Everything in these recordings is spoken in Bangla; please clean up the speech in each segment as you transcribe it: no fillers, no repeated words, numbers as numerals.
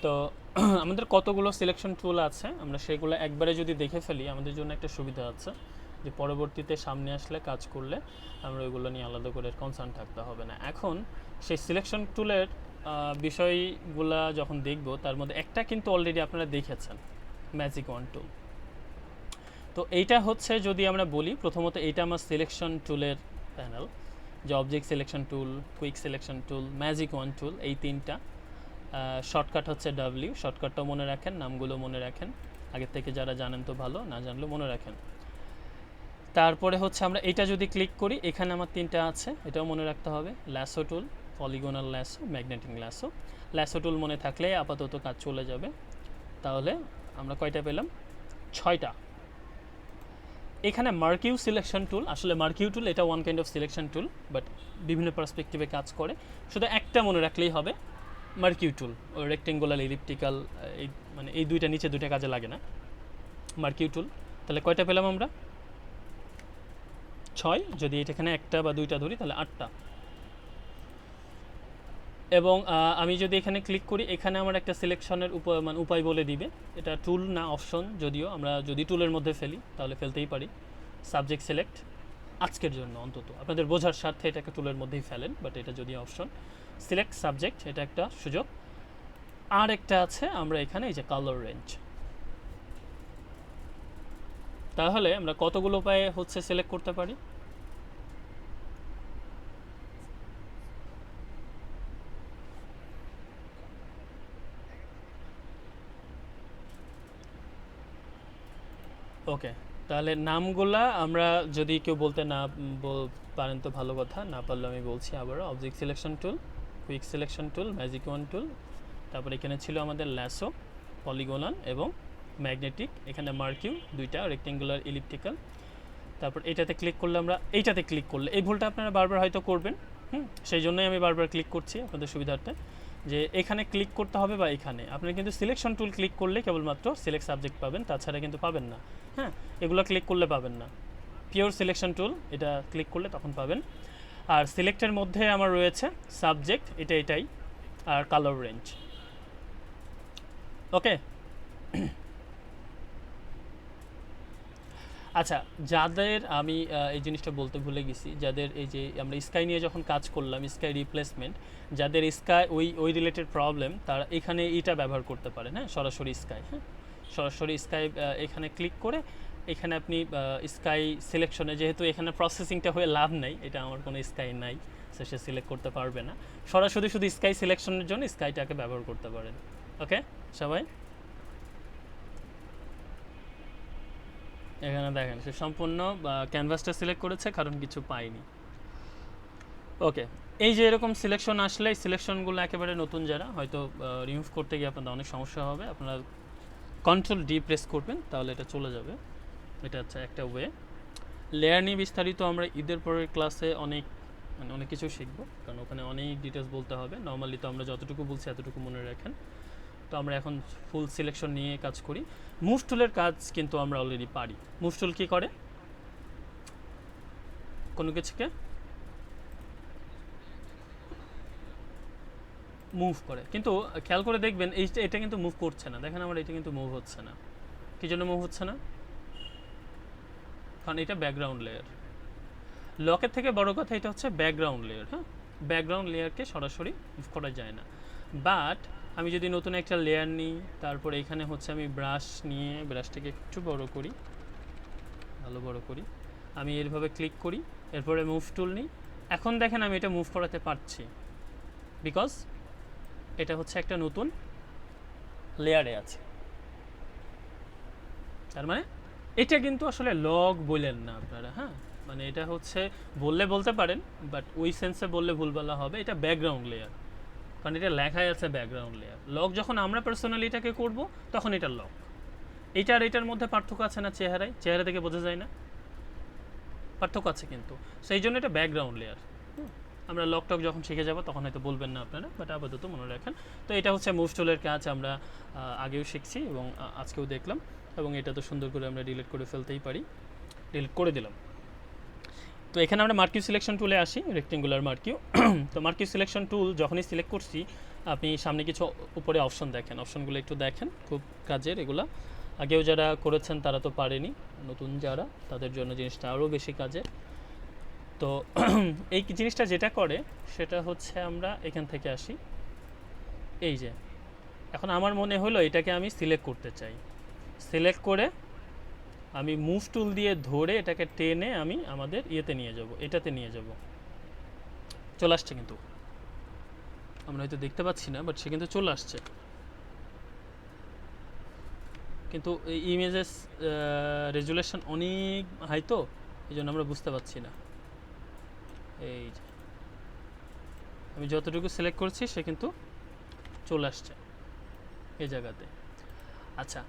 তো আমাদের কতগুলো সিলেকশন টুল আছে, আমরা সেগুলো একবারে যদি দেখে ফেলি আমাদের জন্য একটা সুবিধা আছে যে পরবর্তীতে সামনে আসলে কাজ করলে আমরা ওইগুলো নিয়ে আলাদা করে কনসার্ন থাকতে হবে না। এখন সেই সিলেকশন টুলের বিষয়গুলা যখন দেখব, তার মধ্যে একটা কিন্তু অলরেডি আপনারা দেখেছেন, ম্যাজিক ওয়ান টুল। তো এইটা হচ্ছে, যদি আমরা বলি প্রথমত এইটা আমার সিলেকশন টুলের প্যানেল, যে object selection tool, quick selection tool, magic wand tool, এই তিনটা। শর্টকাট হচ্ছে ডাব্লিউ, শর্টকাটটাও মনে রাখেন, নামগুলো মনে রাখেন, আগের থেকে যারা জানেন তো ভালো, না জানলেও মনে রাখেন। তারপরে হচ্ছে আমরা এটা যদি ক্লিক করি, এখানে আমার তিনটা আছে, এটাও মনে রাখতে হবে। ল্যাসো টুল, polygonal lasso, magnetic lasso. Lasso টুল মনে থাকলে আপাতত কাজ চলে যাবে। তাহলে আমরা কয়টা পেলাম? 6টা। এখানে মার্কিউ সিলেকশন টুল, আসলে মার্কিউ টুল এটা one kind of selection tool, but বিভিন্ন পার্সপেক্টিভে কাজ করে। শুধু একটা মনে রাখলেই হবে, মার্কিউ টুল। ও রেক্টেঙ্গুলার, ইলিপ্টিক্যাল, এই মানে এই দুইটা, নিচে দুইটা কাজে লাগে না। মার্কিউ টুল। তাহলে কয়টা পেলাম আমরা? 6। যদি এটা এখানে একটা বা দুইটা ধরি তাহলে 8টা। এবং আমি যদি এখানে ক্লিক করি, এখানে আমার একটা সিলেকশনের উপায় বলে দিবে। এটা টুল না, অপশন। যদিও আমরা যদি টুলের মধ্যে ফেলি তাহলে ফেলতেই পারি। সাবজেক্ট সিলেক্ট, আজকের জন্য অন্তত আপনাদের বোঝার স্বার্থে এটাকে টুলের মধ্যেই ফেলেন, বাট এটা যদি অপশন। সিলেক্ট সাবজেক্ট, এটা একটা সুযোগ। আর একটা আছে আমরা এখানে, এই যে কালার রেঞ্জ। তাহলে আমরা কতগুলো উপায়ে হচ্ছে সিলেক্ট করতে পারি? ওকে, তাহলে নামগুলা আমরা, যদি কেউ বলতে না পারেন তো ভালো কথা, না পারলে আমি বলছি আবারও। Object selection tool, quick selection tool, magic wand tool, তারপর এখানে ছিল আমাদের ল্যাসো, পলিগোনাল এবং ম্যাগনেটিক। এখানে মার্কিউ দুইটা, রেক্টেঙ্গুলার, ইলিপ্টিক্যাল। তারপর এটাতে ক্লিক করলে, আমরা এইটাতে ক্লিক করলে, এই ভুলটা আপনারা বারবার হয়তো করবেন, সেই জন্যই আমি বারবার ক্লিক করছি আপনাদের সুবিধার্থে, যে এখানে ক্লিক করতে হবে বা এখানে। আপনারা কিন্তু সিলেকশন টুল ক্লিক করলে কেবলমাত্র সিলেক্ট সাবজেক্ট পাবেন, তাছাড়া কিন্তু পাবেন না। হ্যাঁ, এগুলো ক্লিক করলে পাবেন না। পিওর সিলেকশন টুল, এটা ক্লিক করলে তখন পাবেন। আর সিলেক্টের মধ্যে আমার রয়েছে সাবজেক্ট, এটাই, আর কালার রেঞ্জ। ওকে। আচ্ছা, যাদের আমি এই জিনিসটা বলতে ভুলে গেছি, যাদের এই যে আমরা স্কাই নিয়ে যখন কাজ করলাম, স্কাই রিপ্লেসমেন্ট, যাদের স্কাই ওই রিলেটেড প্রবলেম, তারা এখানে এটা ব্যবহার করতে পারেন। হ্যাঁ, সরাসরি স্কাই। হ্যাঁ, সরাসরি স্কাই এখানে ক্লিক করে এখানে আপনি স্কাই সিলেকশনে, যেহেতু এখানে প্রসেসিংটা হয়ে লাভ নাই, এটা আমার কোনো স্কাই নাই, সে সিলেক্ট করতে পারবে না। সরাসরি শুধু স্কাই সিলেকশনের জন্য স্কাইটাকে ব্যবহার করতে পারেন। ওকে সবাই, এখানে দেখেন সে সম্পূর্ণ ক্যানভাসটা সিলেক্ট করেছে, কারণ কিছু পাইনি। ওকে, এই যে এরকম সিলেকশন আসলে, এই সিলেকশনগুলো একেবারে নতুন যারা, হয়তো রিমুভ করতে গিয়ে আপনাদের অনেক সমস্যা হবে, আপনারা কন্ট্রোল ডি প্রেস করবেন, তাহলে এটা চলে যাবে। এটা হচ্ছে একটা ওয়ে। লেয়ার নিয়ে বিস্তারিত আমরা ঈদের পরের ক্লাসে অনেক কিছু শিখবো, কারণ ওখানে অনেক ডিটেলস বলতে হবে। নর্মালি তো আমরা যতটুকু বলছি এতটুকু মনে রাখেন। তো আমরা এখন ফুল সিলেকশন নিয়ে কাজ করি। মুভ টুলের কাজ কিন্তু আমরা অলরেডি পারি। মুভ টুল কী করে? কোনো কিছুকে মুভ করে, কিন্তু খেয়াল করে দেখবেন এটা কিন্তু মুভ করছে না। দেখেন আমার এটা কিন্তু মুভ হচ্ছে না। কী জন্য মুভ হচ্ছে না? কারণ এটা ব্যাকগ্রাউন্ড লেয়ার। লকের থেকে বড় কথা এটা হচ্ছে ব্যাকগ্রাউন্ড লেয়ার। হ্যাঁ, ব্যাকগ্রাউন্ড লেয়ারকে সরাসরি মুভ করা যায় না। বাট আমি যদি নতুন একটা লেয়ার নিই, তারপর এখানে হচ্ছে আমি ব্রাশ নিয়ে ব্রাশটাকে একটু বড় করি, ভালো বড় করি, আমি এরভাবে ক্লিক করি, এরপরে মুভ টুল নিই। এখন দেখেন আমি এটা মুভ করাতে পারছি, বিকজ এটা হচ্ছে একটা নতুন লেয়ারে আছে। তার মানে এটা কিন্তু আসলে লগ বলেন না আপনারা। হ্যাঁ, মানে এটা হচ্ছে বলতে পারেন, বাট ওই সেন্সে বললে ভুল বলা হবে। এটা ব্যাকগ্রাউন্ড লেয়ার, কারণ এটা লেখাই আছে ব্যাকগ্রাউন্ড লেয়ার। লগ যখন আমরা পার্সোনালি এটাকে করব, তখন এটা লগ। এটা আর এটার মধ্যে পার্থক্য আছে না? চেহারা থেকে বোঝা যায় না? পার্থক্য আছে কিন্তু। সেই জন্য এটা ব্যাকগ্রাউন্ড লেয়ার। আমরা লক টক যখন শিখে যাব তখন হয়তো বলবেন না আপনারা, বাট আপাতত মনে রাখেন। তো এটা হচ্ছে মুভ টুলের কাজ, আমরা আগেও শিখছি এবং আজকেও দেখলাম। এবং এটা তো সুন্দর করে আমরা ডিলিট করে ফেলতেই পারি। ডিলিট করে দিলাম। তো এখানে আমরা মার্কিউ সিলেকশন টুলে আসি, রেক্টেঙ্গুলার মার্কিউ। তো মার্কিউ সিলেকশন টুল যখনই সিলেক্ট করছি, আপনি সামনে কিছু উপরে অপশন দেখেন, অপশনগুলো একটু দেখেন, খুব কাজের এগুলা। আগেও যারা করেছেন তারা তো পারেনি, নতুন যারা তাদের জন্য জিনিসটা আরও বেশি কাজের। তো এই জিনিসটা যেটা করে সেটা হচ্ছে আমরা এখান থেকে আসি, এই যে এখন আমার মনে হলো এটাকে আমি সিলেক্ট করতে চাই। সিলেক্ট করে আমি মুভ টুল দিয়ে ধরে এটাকে টেনে আমি আমাদের ইয়েতে নিয়ে যাব, এটাতে নিয়ে যাব। চলে আসছে, কিন্তু আমরা হয়তো দেখতে পাচ্ছি না, বাট সে কিন্তু চলে আসছে। কিন্তু এই ইমেজেস রেজুলেশন অনেক হাই, তো এই জন্য আমরা বুঝতে পারছি না। এই যে আমি যতটুকু সিলেক্ট করছি সে কিন্তু চলে আসছে এই জায়গাতে। আচ্ছা,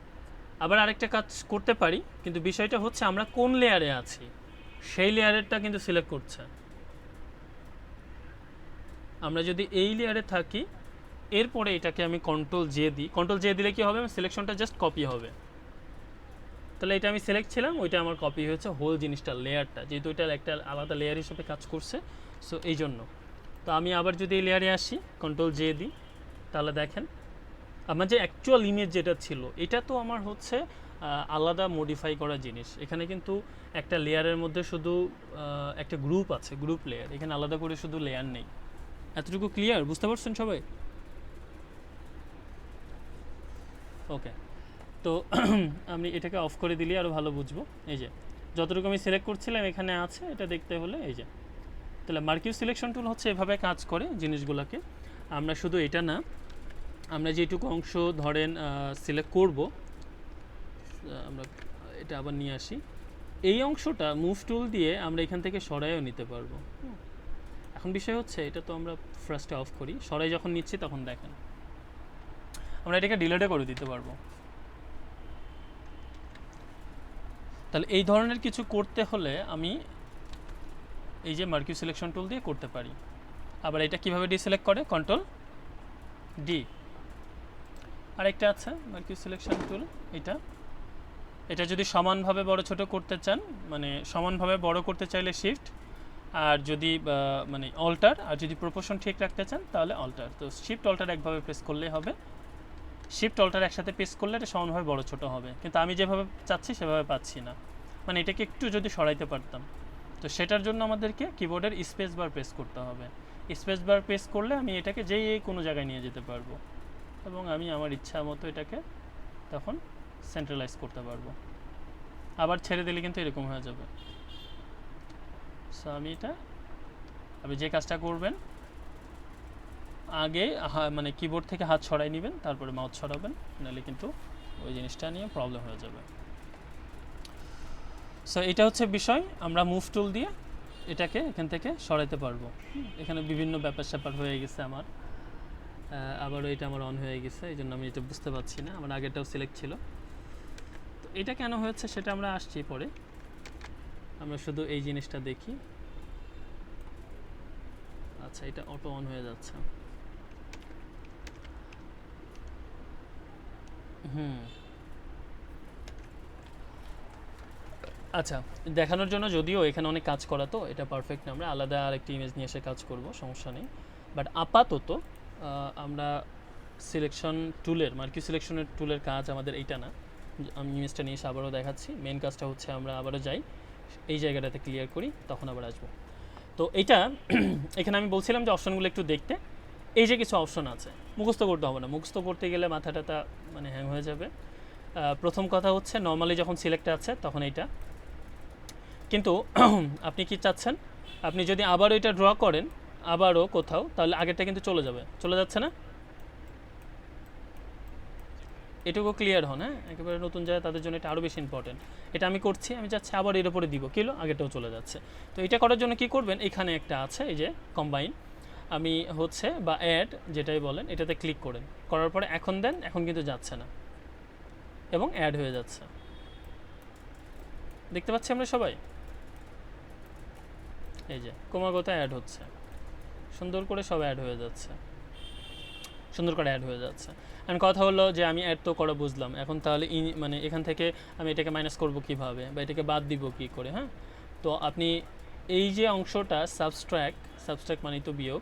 আবার আরেকটা কাজ করতে পারি, কিন্তু বিষয়টা হচ্ছে আমরা কোন লেয়ারে আছি সেই লেয়ারেরটা কিন্তু সিলেক্ট করছে। আমরা যদি এই লেয়ারে থাকি, এরপরে এটাকে আমি কন্ট্রোল জে দিই, কন্ট্রোল জে দিলে কি হবে, আমার সিলেকশনটা জাস্ট কপি হবে। তাহলে এটা আমি সিলেক্ট ছিলাম, ওইটা আমার কপি হয়েছে হোল জিনিসটা, লেয়ারটা, যেহেতু এটা একটা আলাদা লেয়ার হিসেবে কাজ করছে, সো এই জন্য। তো আমি আবার যদি এই লেয়ারে আসি, কন্ট্রোল জে দিই, তাহলে দেখেন আমার যে অ্যাকচুয়াল ইমেজ যেটা ছিল এটা তো আমার হচ্ছে আলাদা মডিফাই করা জিনিস। এখানে কিন্তু একটা লেয়ারের মধ্যে শুধু একটা গ্রুপ আছে, গ্রুপ লেয়ার, এখানে আলাদা করে শুধু লেয়ার নেই। এতটুকু ক্লিয়ার, বুঝতে পারছেন সবাই? ওকে, তো আমি এটাকে অফ করে দিলে আরও ভালো বুঝবো। এই যে যতটুকু আমি সিলেক্ট করছিলাম এখানে আছে, এটা দেখতে হলে এই যে, তাহলে মার্কিউ সিলেকশন টুল হচ্ছে এভাবে কাজ করে জিনিসগুলোকে। আমরা শুধু এটা না, আমরা যেটুকু অংশ ধরেন সিলেক্ট করব, আমরা এটা আবার নিয়ে আসি, এই অংশটা মুভ টুল দিয়ে আমরা এখান থেকে সরাইও নিতে পারবো। এখন বিষয় হচ্ছে এটা তো আমরা ফার্স্টে অফ করি, সরাই যখন নিচ্ছি তখন দেখেন আমরা এটাকে ডিলিটও করে দিতে পারবো। তাহলে এই ধরনের কিছু করতে হলে আমি এই যে মার্কিউ সিলেকশন টুল দিয়ে করতে পারি। আবার এটা কিভাবে ডিসিলেক্ট করে, কন্ট্রোল ডি। আরেকটা আছে মার্কিউ সিলেকশন টুল, এটা এটা যদি সমানভাবে বড় ছোট করতে চান, মানে সমানভাবে বড় করতে চাইলে শিফট, আর যদি মানে অল্টার, আর যদি প্রপোর্শন ঠিক রাখতে চান তাহলে অল্টার। তো শিফট অল্টার একভাবে প্রেস করলেই হবে, শিফট অল্টার একসাথে প্রেস করলে এটা সমানভাবে বড় ছোট হবে, কিন্তু আমি যেভাবে চাচ্ছি সেভাবে পাচ্ছি না, মানে এটাকে একটু যদি সরাইতে পারতাম। তো সেটার জন্য আমাদেরকে কিবোর্ডের স্পেস বার প্রেস করতে হবে। স্পেস বার প্রেস করলে আমি এটাকে যেই কোনো জায়গায় নিয়ে যেতে পারবো, এবং আমি আমার ইচ্ছা মতো এটাকে তখন সেন্ট্রালাইজ করতে পারবো। আবার ছেড়ে দিলে কিন্তু এরকম হয়ে যাবে। সো আপনি যে কাজটা করবেন, আগে মানে কিবোর্ড থেকে হাত সরাই নেবেন, তারপরে মাউস সরাবেন, নাহলে কিন্তু ওই জিনিসটা নিয়ে প্রবলেম হয়ে যাবে। সো এটা হচ্ছে বিষয়, আমরা মুভ টুল দিয়ে এটাকে এখান থেকে সরাইতে পারবো। এখানে বিভিন্ন ব্যাপার স্যাপার হয়ে গেছে আমার, আবারও এটা আমার অন হয়ে গেছে, এই জন্য আমি এটা বুঝতে পারছি না, আমার আগেরটাও সিলেক্ট ছিল। তো এটা কেন হয়েছে সেটা আমরা আসছি পরে, আমরা শুধু এই জিনিসটা দেখি। আচ্ছা, এটা অটো অন হয়ে যাচ্ছে। আচ্ছা, দেখানোর জন্য, যদিও এখানে অনেক কাজ করা, তো এটা পারফেক্ট না, আমরা আলাদা আরেকটি ইমেজ নিয়ে এসে কাজ করব, সমস্যা নেই। বাট আপাতত আমরা সিলেকশন টুলের, মার্কিউ সিলেকশনের টুলের কাজ আমাদের এইটা না। আমি ইমেজটা নিয়ে এসে আবারও দেখাচ্ছি। মেন কাজটা হচ্ছে আমরা আবারও যাই, এই জায়গাটাতে ক্লিয়ার করি, তখন আবার আসবো। তো এইটা এখানে আমি বলছিলাম যে অপশনগুলো একটু দেখতে, এই যে কিছু অপশন আছে, মুখস্থ করতে হবে না, মুখস্থ করতে গেলে মাথাটা মানে হ্যাং হয়ে যাবে। প্রথম কথা হচ্ছে নর্মালি যখন সিলেক্ট আছে তখন এইটা, কিন্তু আপনি কি চাচ্ছেন, আপনি যদি আবারও এটা ড্র করেন আবারও কোথাও, তাহলে আগেরটা কিন্তু চলে যাবে, চলে যাচ্ছে না? এটুকু ক্লিয়ার হন, হ্যাঁ, একেবারে নতুন যায় তাদের জন্য এটা আরও বেশি ইম্পর্টেন্ট। এটা আমি করছি, আমি যাচ্ছি আবার এর উপরে দিব, কিলো আগেরটাও চলে যাচ্ছে। তো এটা করার জন্য কি করবেন, এখানে একটা আছে এই যে কম্বাইন, আমি হচ্ছে বা অ্যাড যেটাই বলেন, এটাতে ক্লিক করেন, করার পরে এখন দেন, এখন কিন্তু যাচ্ছে না এবং অ্যাড হয়ে যাচ্ছে, দেখতে পাচ্ছি আমরা সবাই। এই যে ক্রমাগত অ্যাড হচ্ছে, সুন্দর করে সব অ্যাড হয়ে যাচ্ছে, সুন্দর করে অ্যাড হয়ে যাচ্ছে। এখন কথা হলো যে আমি অ্যাড তো করা বুঝলাম, এখন তাহলে মানে এখান থেকে আমি এটাকে মাইনাস করব কিভাবে, বা এটাকে বাদ দিব কি করে? হ্যাঁ, তো আপনি এই যে অংশটা সাবস্ট্রাক্ট মানে তো বিয়োগ,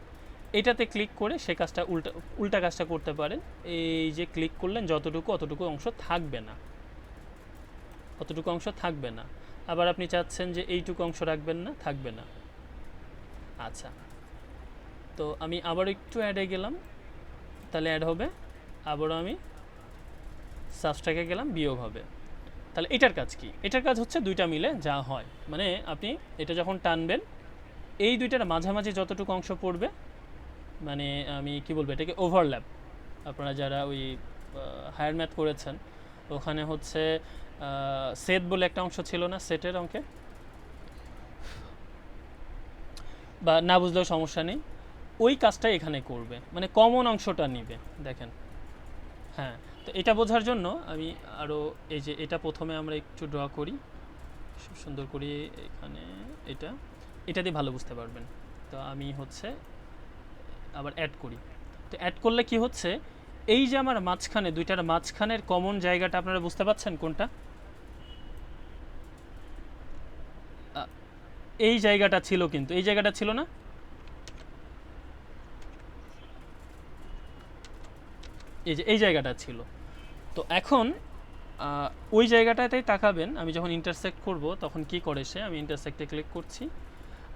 এটাতে ক্লিক করে সে কাজটা উল্টা কাজটা করতে পারেন। এই যে ক্লিক করলেন যতটুকু অতটুকু অংশ থাকবে না, অতটুকু অংশ থাকবে না। আবার আপনি চাচ্ছেন যে এইটুকু অংশ রাখবেন না, থাকবে না। আচ্ছা, তো আমি আবার একটু অ্যাডে গেলাম, তাহলে অ্যাড হবে। আবারও আমি সাবস্ট্রাকে গেলাম, বিয়োগ হবে। তাহলে এটার কাজ কি? এটার কাজ হচ্ছে দুইটা মিলে যা হয়, মানে আপনি এটা যখন টানবেন এই দুইটার মাঝামাঝি যতটুকু অংশ পড়বে, মানে আমি কি বলবো এটাকে ওভারল্যাপ। আপনারা যারা ওই হায়ার ম্যাথ করেছেন ওখানে হচ্ছে সেট বলে একটা অংশ ছিল না, সেটের অঙ্কে, বা না বুঝলেও সমস্যা নেই, ওই কাজটাই এখানে করবে, মানে কমন অংশটা নিবে। দেখেন, হ্যাঁ, তো এটা বোঝার জন্য আমি আরও এই যে এটা প্রথমে আমরা একটু ড্র করি সুন্দর করে এখানে, এটা দিয়ে ভালো বুঝতে পারবেন। তো আমি হচ্ছে আবার অ্যাড করি। তো অ্যাড করলে কি হচ্ছে, এই যে আমার মাঝখানে দুইটার মাঝখানের কমন জায়গাটা আপনারা বুঝতে পারছেন কোনটা? এই জায়গাটা ছিল, কিন্তু এই জায়গাটা ছিল না, এই যে এই জায়গাটা ছিল। তো এখন ওই জায়গাটাতেই তাকাবেন, আমি যখন ইন্টারসেক্ট করব তখন কি করে সে, আমি ইন্টারসেক্টে ক্লিক করছি,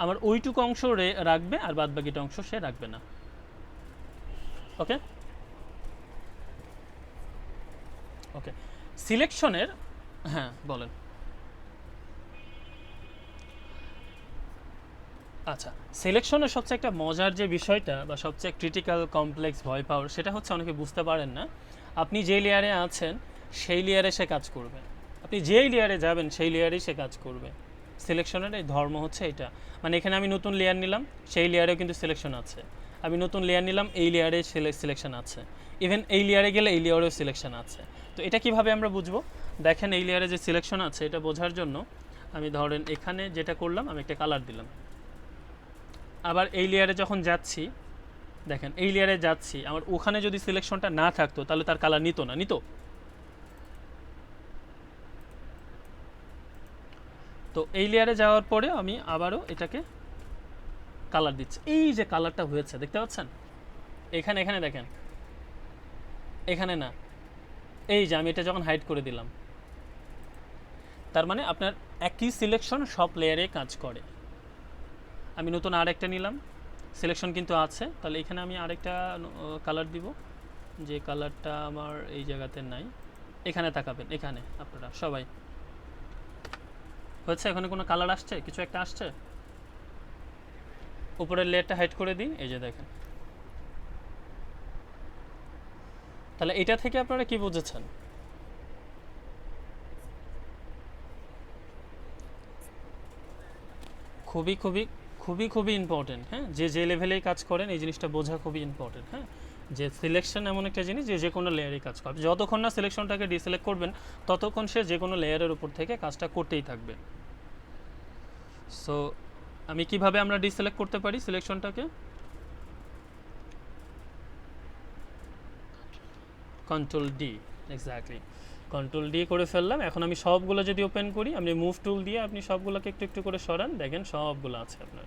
আমার ওইটুকু অংশ রাখবে আর বাদ বাকিটা অংশ সে রাখবে না। ওকে ওকে, সিলেকশনের, হ্যাঁ বলেন। আচ্ছা, সিলেকশনের সবচেয়ে একটা মজার যে বিষয়টা বা সবচেয়ে ক্রিটিক্যাল কমপ্লেক্স ভয় পাওয়ার, সেটা হচ্ছে অনেকে বুঝতে পারেন না আপনি যে লেয়ারে আছেন সেই লেয়ারে সে কাজ করবে, আপনি যেই লেয়ারে যাবেন সেই লেয়ারেই সে কাজ করবে। সিলেকশনের এই ধর্ম হচ্ছে এটা, মানে এখানে আমি নতুন লেয়ার নিলাম, সেই লেয়ারেও কিন্তু সিলেকশন আছে, আমি নতুন লেয়ার নিলাম, এই লেয়ারে সিলেকশন আছে, ইভেন এই লেয়ারে গেলে এই লেয়ারেও সিলেকশন আছে। তো এটা কিভাবে আমরা বুঝবো? দেখেন এই লেয়ারে যে সিলেকশন আছে এটা বোঝার জন্য আমি ধরেন এখানে যেটা করলাম, আমি একটা কালার দিলাম, আবার এই লেয়ারে যখন যাচ্ছি, দেখেন এই লেয়ারে যাচ্ছি, আমার ওখানে যদি সিলেকশনটা না থাকতো তাহলে তার কালার নিত না, নিত? তো এই লেয়ারে যাওয়ার পরে আমি আবারও এটাকে কালার দিচ্ছি, এই যে কালারটা হয়েছে দেখতে পাচ্ছেন, এখানে এখানে দেখেন, এখানে না, এই যে আমি এটা যখন হাইড করে দিলাম, তার মানে আপনার একই সিলেকশন সব লেয়ারে কাজ করে। আমি নতুন আরেকটা নিলাম, সিলেকশন কিন্তু আছে, তাহলে এখানে আমি আরেকটা কালার দিব, যে কালারটা আমার এই জায়গাতে নাই, এখানে তাকাবেন, এখানে আপনারা সবাই হচ্ছে, এখানে কোনো কালার আসছে, কিছু একটা আসছে, উপরের লেয়ারটা হাইড করে দিই, এই যে দেখেন। তাহলে এটা থেকে আপনারা কি বুঝেছেন? খুবই খুবই খুবই খুবই ইম্পর্টেন্ট, হ্যাঁ, যে লেভেলেই কাজ করেন এই জিনিসটা বোঝা খুবই ইম্পর্টেন্ট। হ্যাঁ, যে সিলেকশন এমন একটা জিনিস যে কোনো লেয়ারে কাজ করে, যতক্ষণ না সিলেকশনটাকে ডিসিলেক্ট করবেন ততক্ষণ সে যে কোনো লেয়ারের উপর থেকে কাজটা করতেই থাকবে। সো আমি কিভাবে আমরা ডিসিলেক্ট করতে পারি সিলেকশনটাকে? Control d, exactly, control d করে ফেললাম। এখন আমি সবগুলো যদি ওপেন করি, আপনি মুভ টুল দিয়ে আপনি সবগুলোকে একটু একটু করে সরান, দেখেন সবগুলো আছে আপনার।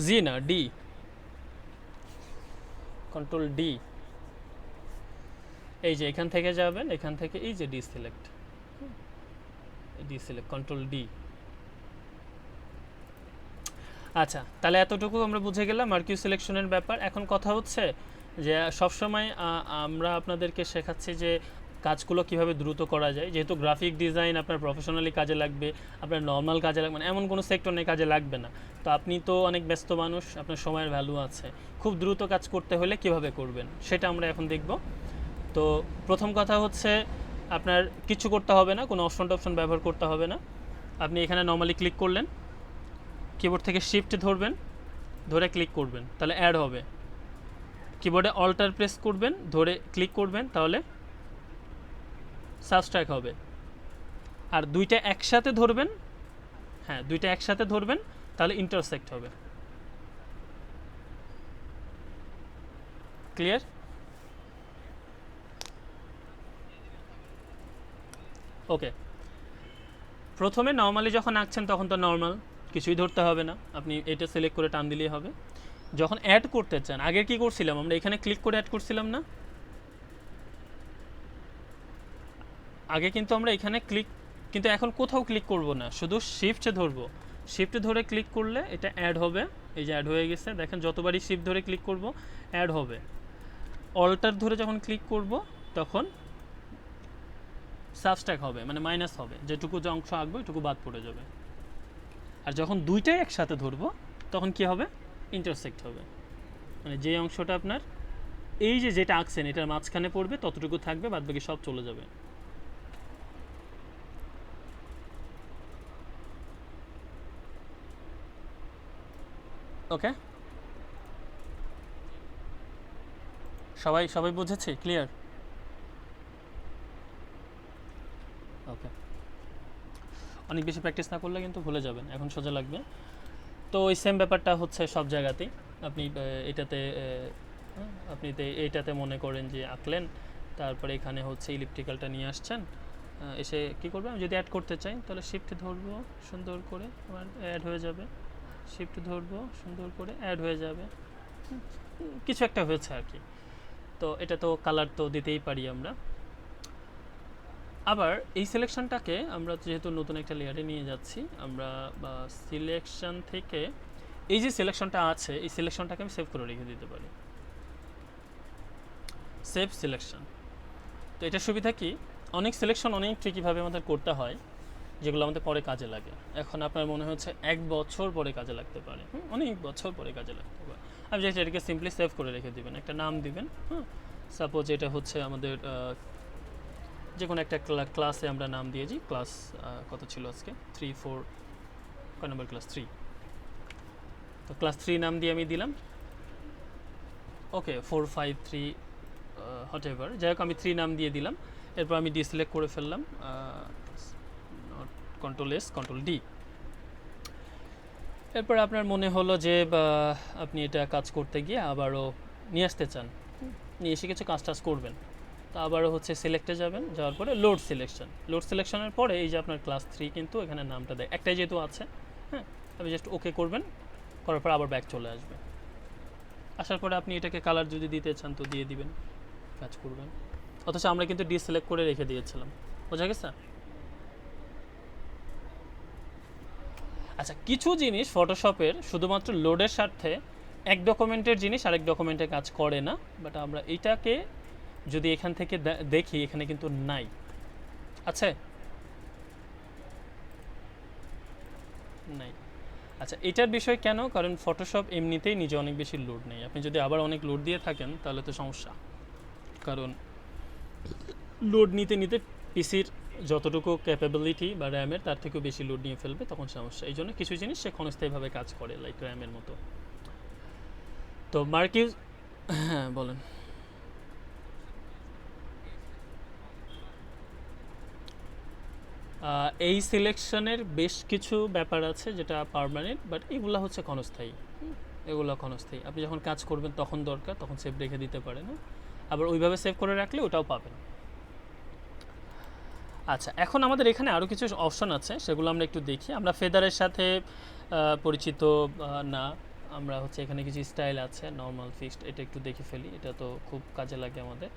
জি না, ডি, কন্ট্রোল ডি, এই যে এখান থেকে যাবেন, এখান থেকে এই যে ডিসিলেক্ট, ডিসিলেক্ট, কন্ট্রোল ডি। আচ্ছা, তাহলে এতটুকু আমরা বুঝে গেলাম মার্কিউ সিলেকশনের ব্যাপার। এখন কথা হচ্ছে যে সবসময় আমরা আপনাদেরকে শেখাচ্ছি যে কাজগুলো কিভাবে দ্রুত করা যায়, যেহেতু গ্রাফিক ডিজাইন আপনার প্রফেশনালি কাজে লাগবে, আপনার নর্মাল কাজে লাগবে, মানে এমন কোনো সেক্টর নেই কাজে লাগবে না। তো আপনি তো অনেক ব্যস্ত মানুষ, আপনার সময়ের ভ্যালু আছে, খুব দ্রুত কাজ করতে হলে কিভাবে করবেন সেটা আমরা এখন দেখব। তো প্রথম কথা হচ্ছে আপনার কিছু করতে হবে না, কোনো অপশন টপশন ব্যবহার করতে হবে না। আপনি এখানে নর্মালি ক্লিক করলেন, কিবোর্ড থেকে শিফট ধরবেন, ধরে ক্লিক করবেন, তাহলে অ্যাড হবে। কিবোর্ডে অল্টার প্রেস করবেন, ধরে ক্লিক করবেন, তাহলে সাবস্ট্রাক্ট হবে। আর দুইটা একসাথে ধরবেন, হ্যাঁ দুইটা একসাথে ধরবেন, তাহলে ইন্টারসেক্ট হবে। ক্লিয়ার? ওকে, প্রথমে নর্মালি যখন আঁকছেন তখন তো নর্মাল কিছুই ধরতে হবে না, আপনি এটা সিলেক্ট করে টান দিলেই হবে। যখন অ্যাড করতে চান, আগে কি করছিলাম আমরা, এখানে ক্লিক করে অ্যাড করছিলাম না? আগে কিন্তু আমরা এখানে ক্লিক, কিন্তু এখন কোথাও ক্লিক করব না, শুধু শিফট ধরবো। শিফট ধরে ক্লিক করলে এটা অ্যাড হবে। এই যে অ্যাড হয়ে গেছে, দেখেন যতবারই শিফট ধরে ক্লিক করব অ্যাড হবে। অল্টার ধরে যখন ক্লিক করব তখন সাবস্ট্রাক্ট হবে, মানে মাইনাস হবে, যেটুকু যে অংশ আঁকবো এটুকু বাদ পড়ে যাবে। আর যখন দুইটাই একসাথে ধরবো তখন কি হবে, ইন্টারসেক্ট হবে, মানে যে অংশটা আপনার এই যে যেটা আঁকছেন এটার মাঝখানে পড়বে ততটুকু থাকবে, বাদ বাকি সব চলে যাবে। ওকে, সবাই সবাই বুঝেছে? ক্লিয়ার? ওকে, অনেক বেশি প্র্যাকটিস না করলে কিন্তু ভুলে যাবেন, এখন সোজা লাগবে। তো ওই সেম ব্যাপারটা হচ্ছে সব জায়গাতেই। আপনি এটাতে আপনি এইটাতে মনে করেন যে আঁকলেন, তারপরে এখানে হচ্ছে ইলিপ্টিক্যালটা নিয়ে আসছেন, এসে কী করবেন, আমি যদি অ্যাড করতে চাই তাহলে শিফট ধরবো, সুন্দর করে আমার অ্যাড হয়ে যাবে। শিফট ধরবো, সুন্দর করে অ্যাড হয়ে যাবে, কিছু একটা হয়েছে আর কি। তো এটা তো কালার তো দিতেই পারি আমরা। আবার এই সিলেকশনটাকে আমরা যেহেতু নতুন একটা লেয়ারে নিয়ে যাচ্ছি, আমরা সিলেকশন থেকে এই যে সিলেকশনটা আছে এই সিলেকশনটাকে আমি সেভ করে রেখে দিতে পারি, সেভ সিলেকশন। তো এটার সুবিধা কি, অনেক সিলেকশন অনেক ট্রিকিভাবে আমাদের করতে হয়, যেগুলো আমাদের পরে কাজে লাগে। এখন আপনার মনে হচ্ছে 1 বছর পরে কাজে লাগতে পারে, অনেক বছর পরে কাজে লাগতে পারে। আপনি জাস্ট এটাকে সিম্পলি সেভ করে রেখে দিবেন, একটা নাম দিবেন। সাপোজ এটা হচ্ছে আমাদের যে কোনো একটা ক্লাসে আমরা নাম দিয়েছি, ক্লাস কত ছিল আজকে, 3 4, কয় নম্বর ক্লাস, 3। তো ক্লাস 3 নাম দিয়ে আমি দিলাম, ওকে 4 5 3 হোয়াট এভার, যাই হোক আমি 3 নাম দিয়ে দিলাম। এরপর আমি ডিসিলেক্ট করে ফেললাম, কন্ট্রোল এস কন্ট্রোল ডি। এরপর আপনার মনে হলো যে আপনি এটা কাজ করতে গিয়ে আবারও নিয়ে আসতে চান, নিয়ে এসে কিছু কাজ টাজ করবেন, তো আবারও হচ্ছে সিলেক্টে যাবেন, যাওয়ার পরে লোড সিলেকশন। লোড সিলেকশনের পরে এই যে আপনার ক্লাস 3 কিন্তু এখানে নামটা দেয়, একটাই যেহেতু আছে, হ্যাঁ, আপনি জাস্ট ওকে করবেন, করার পর আবার ব্যাক চলে আসবে। আসার পরে আপনি এটাকে কালার যদি দিতে চান তো দিয়ে দিবেন, কাজ করবেন। অথচ আমরা কিন্তু ডিসিলেক্ট করে রেখে দিয়েছিলাম, বোঝা গেছে? আচ্ছা, কিছু জিনিস ফটোশপের শুধুমাত্র লোডের স্বার্থে এক ডকুমেন্টের জিনিস আরেক ডকুমেন্টে কাজ করে না, বাট আমরা এইটাকে যদি এখান থেকে দেখি এখানে কিন্তু নাই, আছে নাই। আচ্ছা, এটার বিষয় কেন, কারণ ফটোশপ এমনিতেই নিজে অনেক বেশি লোড নেই। আপনি যদি আবার অনেক লোড দিয়ে থাকেন তাহলে তো সমস্যা, কারণ লোড নিতে নিতে পিসির যতটুকু ক্যাপাবিলিটি বা র্যামের তার থেকেও বেশি লোড নিয়ে ফেলবে, তখন সমস্যা। এই জন্য কিছু জিনিস সে ক্ষণস্থায়ীভাবে কাজ করে, লাইক র্যামের মতো। তো মার্কিউজ, হ্যাঁ বলেন। এই সিলেকশনের বেশ কিছু ব্যাপার আছে যেটা পার্মানেন্ট, বাট এগুলো হচ্ছে ক্ষণস্থায়ী, এগুলো ক্ষণস্থায়ী। আপনি যখন কাজ করবেন তখন দরকার, তখন সেভ রেখে দিতে পারেন, আবার ওইভাবে সেভ করে রাখলে ওটাও পাবেন। আচ্ছা, এখন আমাদের এখানে আরও কিছু অপশন আছে, সেগুলো আমরা একটু দেখি। আমরা ফেদারের সাথে পরিচিত না, আমরা হচ্ছে এখানে কিছু স্টাইল আছে, নর্মাল, ফিক্সড, এটা একটু দেখে ফেলি, এটা তো খুব কাজে লাগে আমাদের।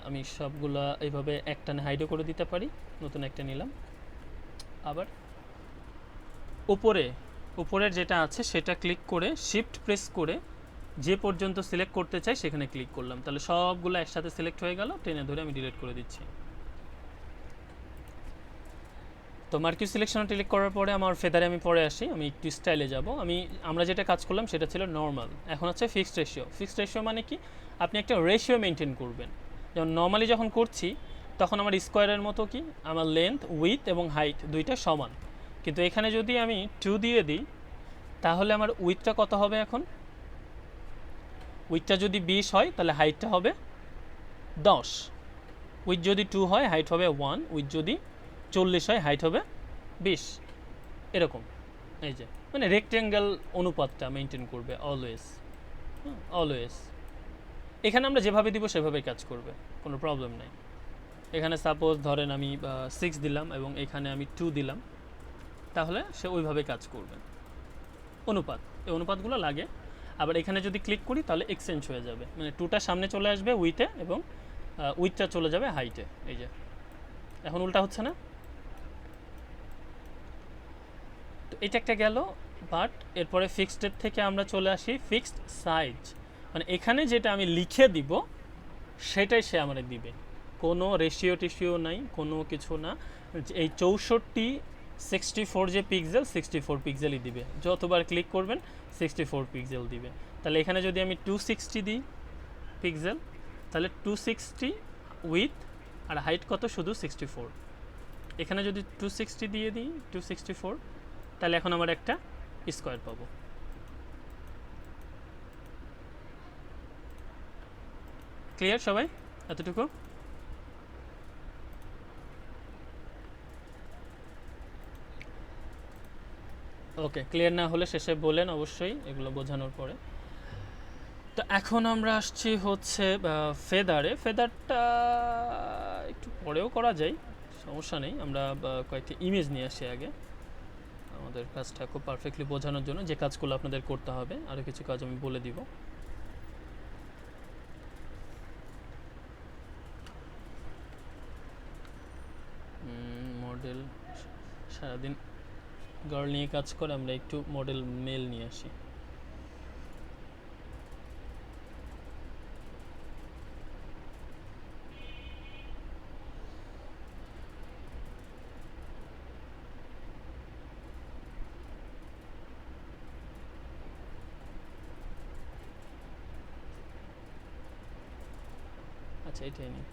আমি সবগুলা এইভাবে একটানে হাইডও করে দিতে পারি, নতুন একটা নিলাম। আবার উপরের যেটা আছে সেটা ক্লিক করে শিফট প্রেস করে যে পর্যন্ত সিলেক্ট করতে চাই সেখানে ক্লিক করলাম, তাহলে সবগুলো একসাথে সিলেক্ট হয়ে গেল, টেনে ধরে আমি ডিলিট করে দিচ্ছি। তো মার্কিউ সিলেকশন ক্লিক করার পরে আমার ফেদারে আমি পরে আসি, আমি একটু স্টাইলে যাব। আমরা যেটা কাজ করলাম সেটা ছিল নর্মাল, এখন হচ্ছে ফিক্সড রেশিও। ফিক্সড রেশিও মানে কি, আপনি একটা রেশিও মেনটেন করবেন। যেমন নর্মালি যখন করছি তখন আমার স্কোয়ারের মতো কি আমার লেন্থ, উইথ এবং হাইট দুইটা সমান, কিন্তু এখানে যদি আমি 2 দিয়ে দিই তাহলে আমার উইথটা কত হবে, এখন উইথটা যদি 20 হয় তাহলে হাইটটা হবে 10, উইথ যদি 2 হয় হাইট হবে 1, উইথ যদি 40 হয় হাইট হবে 20, এরকম। এই যে মানে রেক্টেঙ্গেল অনুপাতটা মেনটেন করবে অলওয়েজ, অলওয়েজ। এখানে আমরা যেভাবে দিব সেভাবেই কাজ করবে, কোনো প্রবলেম নাই। এখানে সাপোজ ধরেন আমি 6 দিলাম এবং এখানে আমি 2 দিলাম, তাহলে সে ওইভাবে কাজ করবে। অনুপাত, এই অনুপাতগুলো লাগে। আবার এখানে যদি ক্লিক করি তাহলে এক্সচেঞ্জ হয়ে যাবে, মানে টুটা সামনে চলে আসবে উইথে এবং উইথটা চলে যাবে হাইটে। এই যে এখন উল্টা হচ্ছে না, তো এটা একটা গেল। বাট এরপরে ফিক্সডের থেকে আমরা চলে আসি ফিক্সড সাইজ, মানে এখানে যেটা আমি লিখে দিব সেটাই সে আমাদের দিবে, কোনো রেশিও টেশিও নাই, কোনো কিছু না। এই 64 যে পিক্সেল 64 পিক্সেলই দিবে, যতবার ক্লিক করবেন 64 পিক্সেল দিবে। তাহলে এখানে যদি আমি 260 দিই পিক্সেল, তাহলে 260 উইথ আর হাইট কত, শুধু 64। এখানে যদি 260 দিয়ে দিই 264, তাহলে এখন আমার একটা স্কোয়ার পাবো। ক্লিয়ার সবাই এতটুকু? ওকে, ক্লিয়ার না হলে শেষে বলেন অবশ্যই এগুলো বোঝানোর পরে। তো এখন আমরা আসছি হচ্ছে ফেদারে। ফেদারটা একটু পরেও করা যায়, সমস্যা নেই। আমরা কয়েকটি ইমেজ নিয়ে আসি আগে আমাদের কাজটা খুব পারফেক্টলি বোঝানোর জন্য, যে কাজগুলো আপনাদের করতে হবে। আরও কিছু কাজ আমি বলে দিব। মডেল সারাদিন গার্ল নিয়ে কাজ করে, আমরা একটু মডেল মেল নিয়ে আসি। আচ্ছা, এটাই নিই।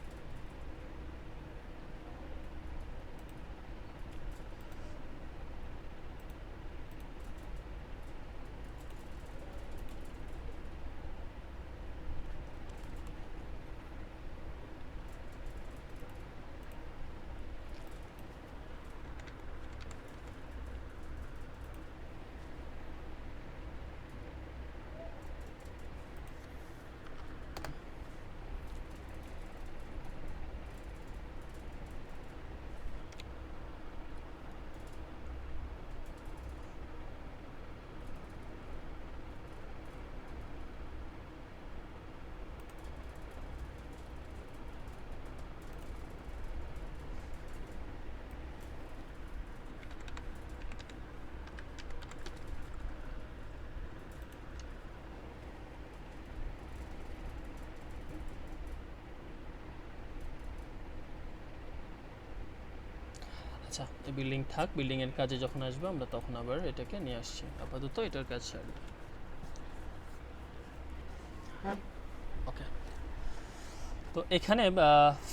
আচ্ছা, এই বিল্ডিং থাক, বিল্ডিংয়ের কাজে যখন আসবে আমরা তখন আবার এটাকে নিয়ে আসছি। আপাতত এটার কাজ সারি। ওকে, তো এখানে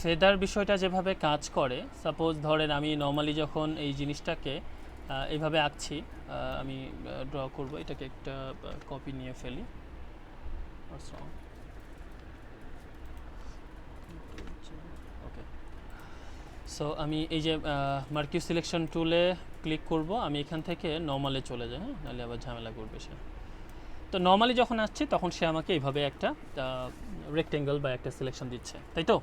ফেদার বিষয়টা যেভাবে কাজ করে, সাপোজ ধরেন আমি নর্মালি যখন এই জিনিসটাকে এইভাবে আঁকছি, আমি ড্র করব, এটাকে একটা কপি নিয়ে ফেলি। ওকে, সো আমি এই যে মার্কিউ সিলেকশন টুলে ক্লিক করব, আমি এখান থেকে নর্মালে চলে যাই, হ্যাঁ, নাহলে আবার ঝামেলা করবে সে। তো নর্মালি যখন আসছি তখন সে আমাকে এইভাবে একটা রেক্টেঙ্গেল বা একটা সিলেকশন দিচ্ছে, তাই তো?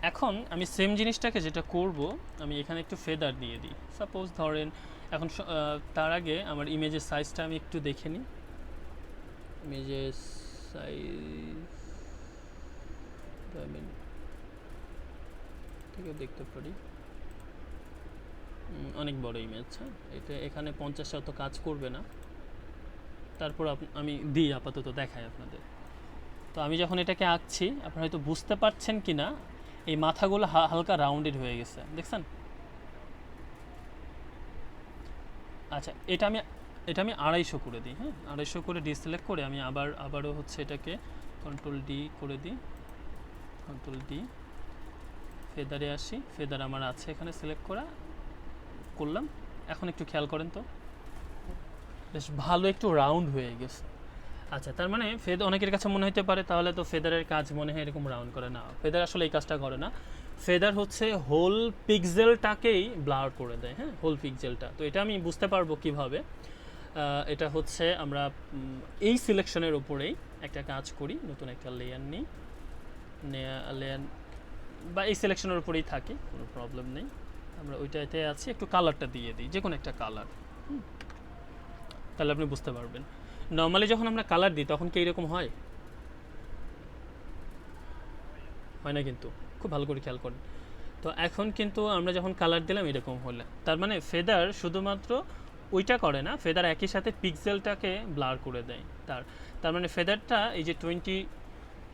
এখন আমি সেম জিনিসটাকে যেটা করব, আমি এখানে একটু ফেদার দিয়ে দিই। সাপোজ ধরেন এখন তার আগে আমার ইমেজের সাইজটা আমি একটু দেখে নিই। ইমেজের সাইজ আমি থেকে দেখতে পারি অনেক বড় ইমেজ, হ্যাঁ, এটা এখানে 50 অত কাজ করবে না। তারপর আমি দিই, আপাতত দেখাই আপনাদের। তো আমি যখন এটাকে আঁকছি, আপনারা হয়তো বুঝতে পারছেন কি না, এই মাথাগুলো হালকা রাউন্ডেড হয়ে গেছে, দেখছেন? আচ্ছা, এটা আমি 250 করে দিই, হ্যাঁ, 250 করে ডিসিলেক্ট করে আমি আবারও হচ্ছে এটাকে কন্ট্রোল ডি করে দিই, কন্ট্রোল ডি, ফেদারে আসি। ফেদার আমার আছে এখানে সিলেক্ট করলাম। এখন একটু খেয়াল করেন তো, বেশ ভালো একটু রাউন্ড হয়ে গেছে। আচ্ছা, তার মানে অনেকের কাছে মনে হতে পারে তাহলে তো ফেদারের কাজ মনে হয় এরকম রাউন্ড করে না। ফেদার আসলে এই কাজটা করে না। ফেদার হচ্ছে হোল পিক্সেলটাকেই ব্লার করে দেয়, হ্যাঁ, হোল পিক্সেলটা। তো এটা আমি বুঝতে পারবো কিভাবে। এটা হচ্ছে আমরা এই সিলেকশনের উপরেই একটা কাজ করি, নতুন একটা লেয়ার নিই, লেয়ার বা এই সিলেকশনের উপরেই থাকি, কোনো প্রবলেম নেই। আমরা ওইটাতে আছি, একটু কালারটা দিয়ে দিই, যে কোনো একটা কালার। তাহলে আপনি বুঝতে পারবেন। নর্মালি যখন আমরা কালার দিই তখন কি এরকম হয়? হয় না কিন্তু, খুব ভালো করে খেয়াল করেন। তো এখন কিন্তু আমরা যখন কালার দিলাম এরকম হলে, তার মানে ফেদার শুধুমাত্র ওইটা করে না, ফেদার একই সাথে পিক্সেলটাকে ব্লার করে দেয়। তার মানে ফেদারটা এই যে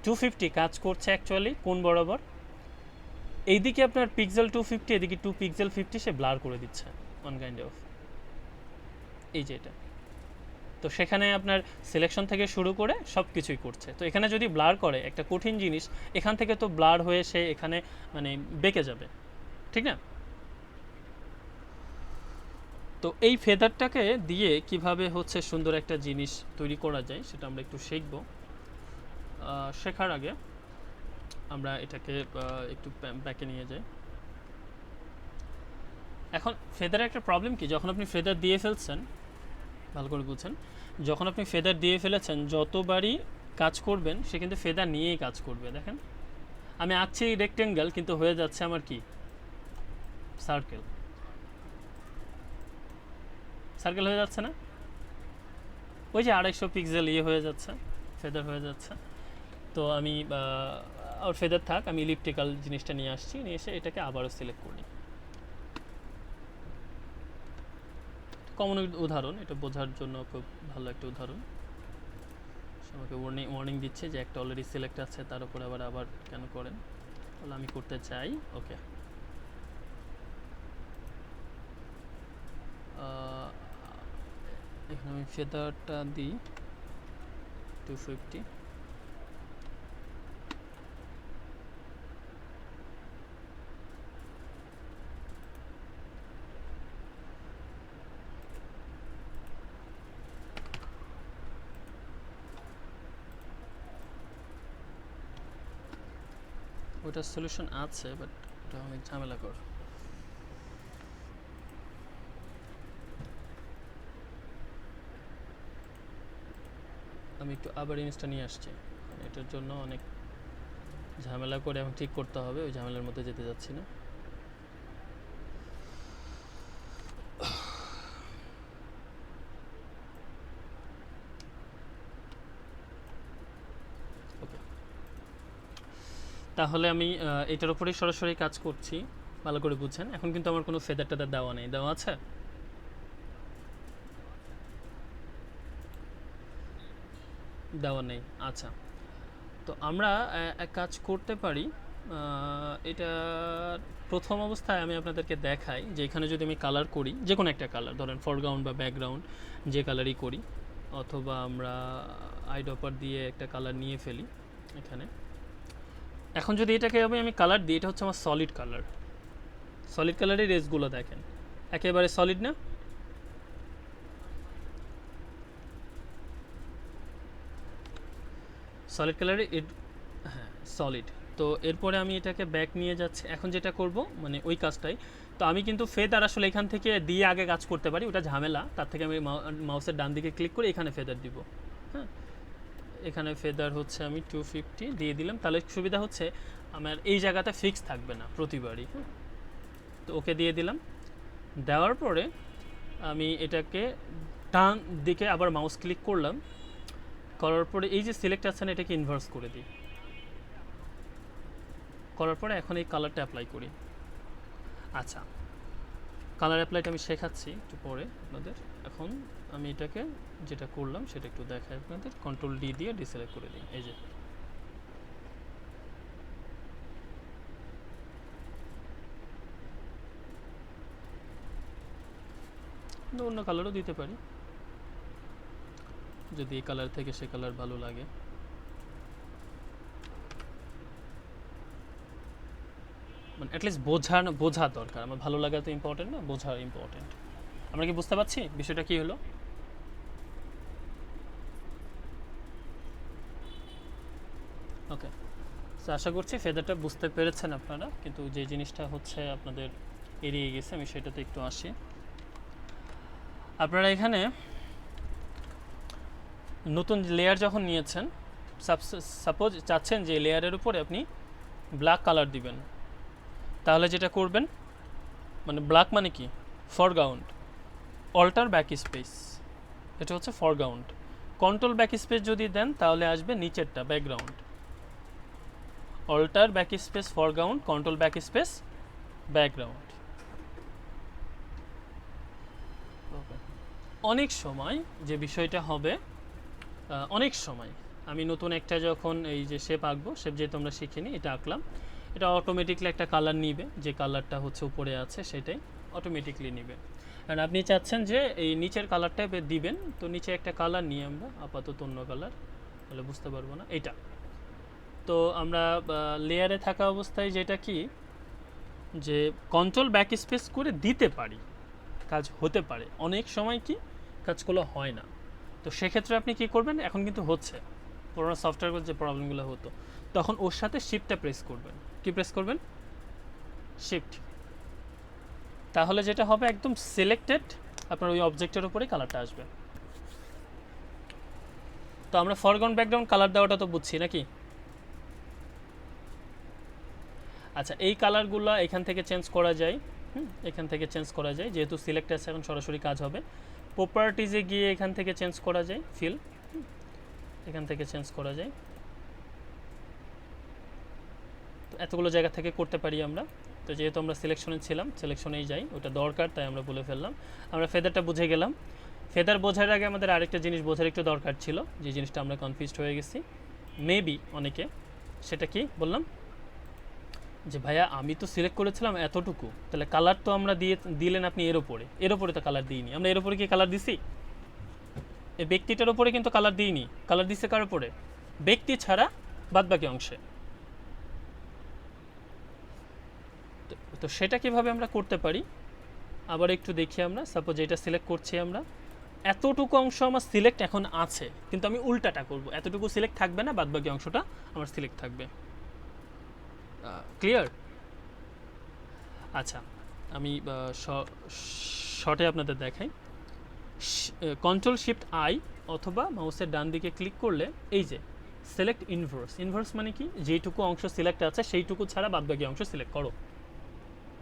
250 কাজ করছে অ্যাকচুয়ালি কোন বরাবর, এইদিকে আপনার পিক্সেল 250, এদিকে 2 পিক্সেল 50 সে ব্লার করে দিচ্ছে অন কাইন্ড অফ, এই যে এটা। তো সেখানে আপনার সিলেকশন থেকে শুরু করে সব কিছুই করছে। তো এখানে যদি ব্লার করে একটা কঠিন জিনিস, এখান থেকে তো ব্লার হয়ে সে এখানে মানে বেঁকে যাবে, ঠিক না? তো এই ফেদারটাকে দিয়ে কিভাবে হচ্ছে সুন্দর একটা জিনিস তৈরি করা যায় সেটা আমরা একটু শিখব। শেখার আগে আমরা এটাকে একটু ব্যাকে নিয়ে যাই। এখন ফেদারের একটা প্রবলেম কি, যখন আপনি ফেদার দিয়ে ফেলছেন, ভালো করে বুঝছেন, যখন আপনি ফেদার দিয়ে ফেলেছেন যতবারই কাজ করবেন সে কিন্তু ফেদার নিয়েই কাজ করবে। দেখেন আমি আঁকছি রেক্টেঙ্গেল কিন্তু হয়ে যাচ্ছে আমার কি সার্কেল, সার্কেল হয়ে যাচ্ছে না? ওই যে 250 পিক্সেল ইয়ে হয়ে যাচ্ছে, ফেদার হয়ে যাচ্ছে। তো আমি আর ফেদার থাক, আমি ইলিপ্টিক্যাল জিনিসটা নিয়ে আসছি, নিয়ে এসে এটাকে আবারও সিলেক্ট করি। কমন উদাহরণ, এটা বোঝার জন্য খুব ভালো একটা উদাহরণ। আমাকে ওয়ার্নিং দিচ্ছে যে একটা অলরেডি সিলেক্ট আছে, তার উপরে আবার কেন করেন, তাহলে আমি করতে চাই। ওকে, এখানে আমি ফেদারটা দিই 250। ওটার সলিউশন আছে, বাট ওটা অনেক ঝামেলাকর। আমি একটু আবার জিনিসটা নিয়ে আসছি, এটার জন্য অনেক ঝামেলা করে এখন ঠিক করতে হবে, ওই ঝামেলার মধ্যে যেতে যাচ্ছি না। ওকে, তাহলে আমি এটার উপরেই সরাসরি কাজ করছি, ভালো করে বুঝছেন। এখন কিন্তু আমার কোনো ফেদার টেদার দেওয়া নেই, দেওয়া আছে? দেওয়া নেই, আচ্ছা। তো আমরা এক কাজ করতে পারি, এটা প্রথম অবস্থায় আমি আপনাদেরকে দেখাই যে এখানে যদি আমি কালার করি, যে কোনো একটা কালার ধরেন ফরগ্রাউন্ড বা ব্যাকগ্রাউন্ড যে কালারই করি, অথবা আমরা আইডপার দিয়ে একটা কালার নিয়ে ফেলি এখানে। এখন যদি এটাকে আমি কালার দিই, এটা হচ্ছে আমার সলিড কালার। সলিড কালারের রেসগুলো দেখেন একেবারে সলিড না? সলিড কালারে হ্যাঁ সলিড। তো এরপরে আমি এটাকে ব্যাক নিয়ে যাচ্ছি। এখন যেটা করব মানে ওই কাজটাই, তো আমি কিন্তু ফেদার আসলে এখান থেকে দিয়ে আগে কাজ করতে পারি, ওটা ঝামেলা। তার থেকে আমি মাউসের ডান দিকে ক্লিক করে এখানে ফেদার দিব। হ্যাঁ, এখানে ফেদার হচ্ছে আমি 250 দিয়ে দিলাম, তাহলে সুবিধা হচ্ছে আমার এই জায়গাটা ফিক্স থাকবে না প্রতিবারই। হ্যাঁ, তো ওকে দিয়ে দিলাম। দেওয়ার পরে আমি এটাকে ডান দিকে আবার মাউস ক্লিক করলাম, করার পরে এই যে সিলেক্ট আছে না, এটাকে ইনভার্স করে দিই। করার পরে এখন এই কালারটা অ্যাপ্লাই করি। আচ্ছা, কালার অ্যাপ্লাইটা আমি শেখাচ্ছি একটু পরে আপনাদের। এখন আমি এটাকে যেটা করলাম সেটা একটু দেখাই আপনাদের। কন্ট্রোল ডি দিয়ে ডিসেলেক্ট করে দিই, এই যে অন্য কালারও দিতে পারি যদি এই কালার থেকে সে কালার ভালো লাগে। মানে অ্যাটলিস্ট বোঝা দরকার, আমার ভালো লাগা তো ইম্পর্টেন্ট না, বোঝা ইম্পর্টেন্ট। আমরা কি বুঝতে পারছি বিষয়টা কি হলো? ওকে, তো আশা করছি ফেদারটা বুঝতে পেরেছেন আপনারা, কিন্তু যে জিনিসটা হচ্ছে আপনাদের এড়িয়ে গেছে আমি সেটাতে একটু আসি। আপনারা এখানে নতুন লেয়ার যখন নিয়েছেন, সাপোজ চাচ্ছেন যে লেয়ারের উপরে আপনি ব্ল্যাক কালার দিবেন, তাহলে যেটা করবেন, মানে ব্ল্যাক মানে কি, ফরগ্রাউন্ড, অল্টার ব্যাক স্পেস, এটা হচ্ছে ফরগ্রাউন্ড। কন্ট্রোল ব্যাক স্পেস যদি দেন তাহলে আসবে নিচেরটা background. Alter back space foreground, control back space background. অনেক সময় যে বিষয়টা হবে, অনেক সময় আমি নতুন একটা যখন এই যে শেপ আঁকবো, শেপ যেহেতু আমরা শিখিনি, এটা আঁকলাম, এটা অটোমেটিকলি একটা কালার নিবে, যে কালারটা হচ্ছে উপরে আছে সেটাই অটোমেটিকলি নিবে। কারণ আপনি চাচ্ছেন যে এই নিচের কালারটা দিবেন, তো নিচে একটা কালার নিয়ে আমরা আপাতত অন্য কালার, তাহলে বুঝতে পারবো না এটা। তো আমরা লেয়ারে থাকা অবস্থায় যেটা কি, যে কন্ট্রোল ব্যাক স্পেস করে দিতে পারি, কাজ হতে পারে, অনেক সময় কি কাজগুলো হয় না। তো সেক্ষেত্রে আপনি কি করবেন, এখন কিন্তু হচ্ছে, পুরোনো সফটওয়্যারগুলো যে প্রবলেমগুলো হতো, তখন ওর সাথে শিফটটা প্রেস করবেন। কি প্রেস করবেন? শিফট। তাহলে যেটা হবে, একদম সিলেক্টেড আপনার ওই অবজেক্টের উপরে কালারটা আসবে। তো আমরা ফরগ্রাউন্ড ব্যাকগ্রাউন্ড কালার দেওয়াটা তো বুঝছি নাকি? আচ্ছা, এই কালারগুলো এখান থেকে চেঞ্জ করা যায়, এখান থেকে চেঞ্জ করা যায়, যেহেতু সিলেক্ট আছে এখন সরাসরি কাজ হবে। প্রপার্টিজে গিয়ে এখান থেকে চেঞ্জ করা যায়, ফিল এখান থেকে চেঞ্জ করা যায়। তো এতগুলো জায়গা থেকে করতে পারি আমরা। তো যেহেতু আমরা সিলেকশনে ছিলাম, সিলেকশনেই যাই, ওটা দরকার, তাই আমরা বলে ফেললাম। আমরা ফেদারটা বুঝে গেলাম। ফেদার বোঝার আগে আমাদের আরেকটা জিনিস বোঝার একটু দরকার ছিল, যে জিনিসটা আমরা কনফিউজড হয়ে গেছি মেবি অনেকে। সেটা কি বললাম, যে ভাইয়া আমি তো সিলেক্ট করেছিলাম এতটুকু, তাহলে কালার তো আমরা দিলেন আপনি এর ওপরে তো কালার দিইনি। আমরা এর ওপরে কি কালার দিছি? এই ব্যক্তিটার ওপরে কিন্তু কালার দিইনি। কালার দিচ্ছে কার ওপরে? ব্যক্তি ছাড়া বাদবাকি অংশে। তো সেটা কিভাবে আমরা করতে পারি আবার একটু দেখি আমরা। সাপোজ এটা সিলেক্ট করছি আমরা, এতটুকু অংশ আমার সিলেক্ট এখন আছে, কিন্তু আমি উল্টাটা করব, এতটুকু সিলেক্ট থাকবে না, বাদবাকি অংশটা আমার সিলেক্ট থাকবে। ক্লিয়ার? আচ্ছা, আমি শর্টে আপনাদের দেখাই। কন্ট্রোল শিফট আই অথবা মাউসের ডান দিকে ক্লিক করলে এই যে সিলেক্ট ইনভার্স। ইনভার্স মানে কি, যেইটুকু অংশ সিলেক্ট আছে সেইটুকু ছাড়া বাদবাকি অংশ সিলেক্ট করো।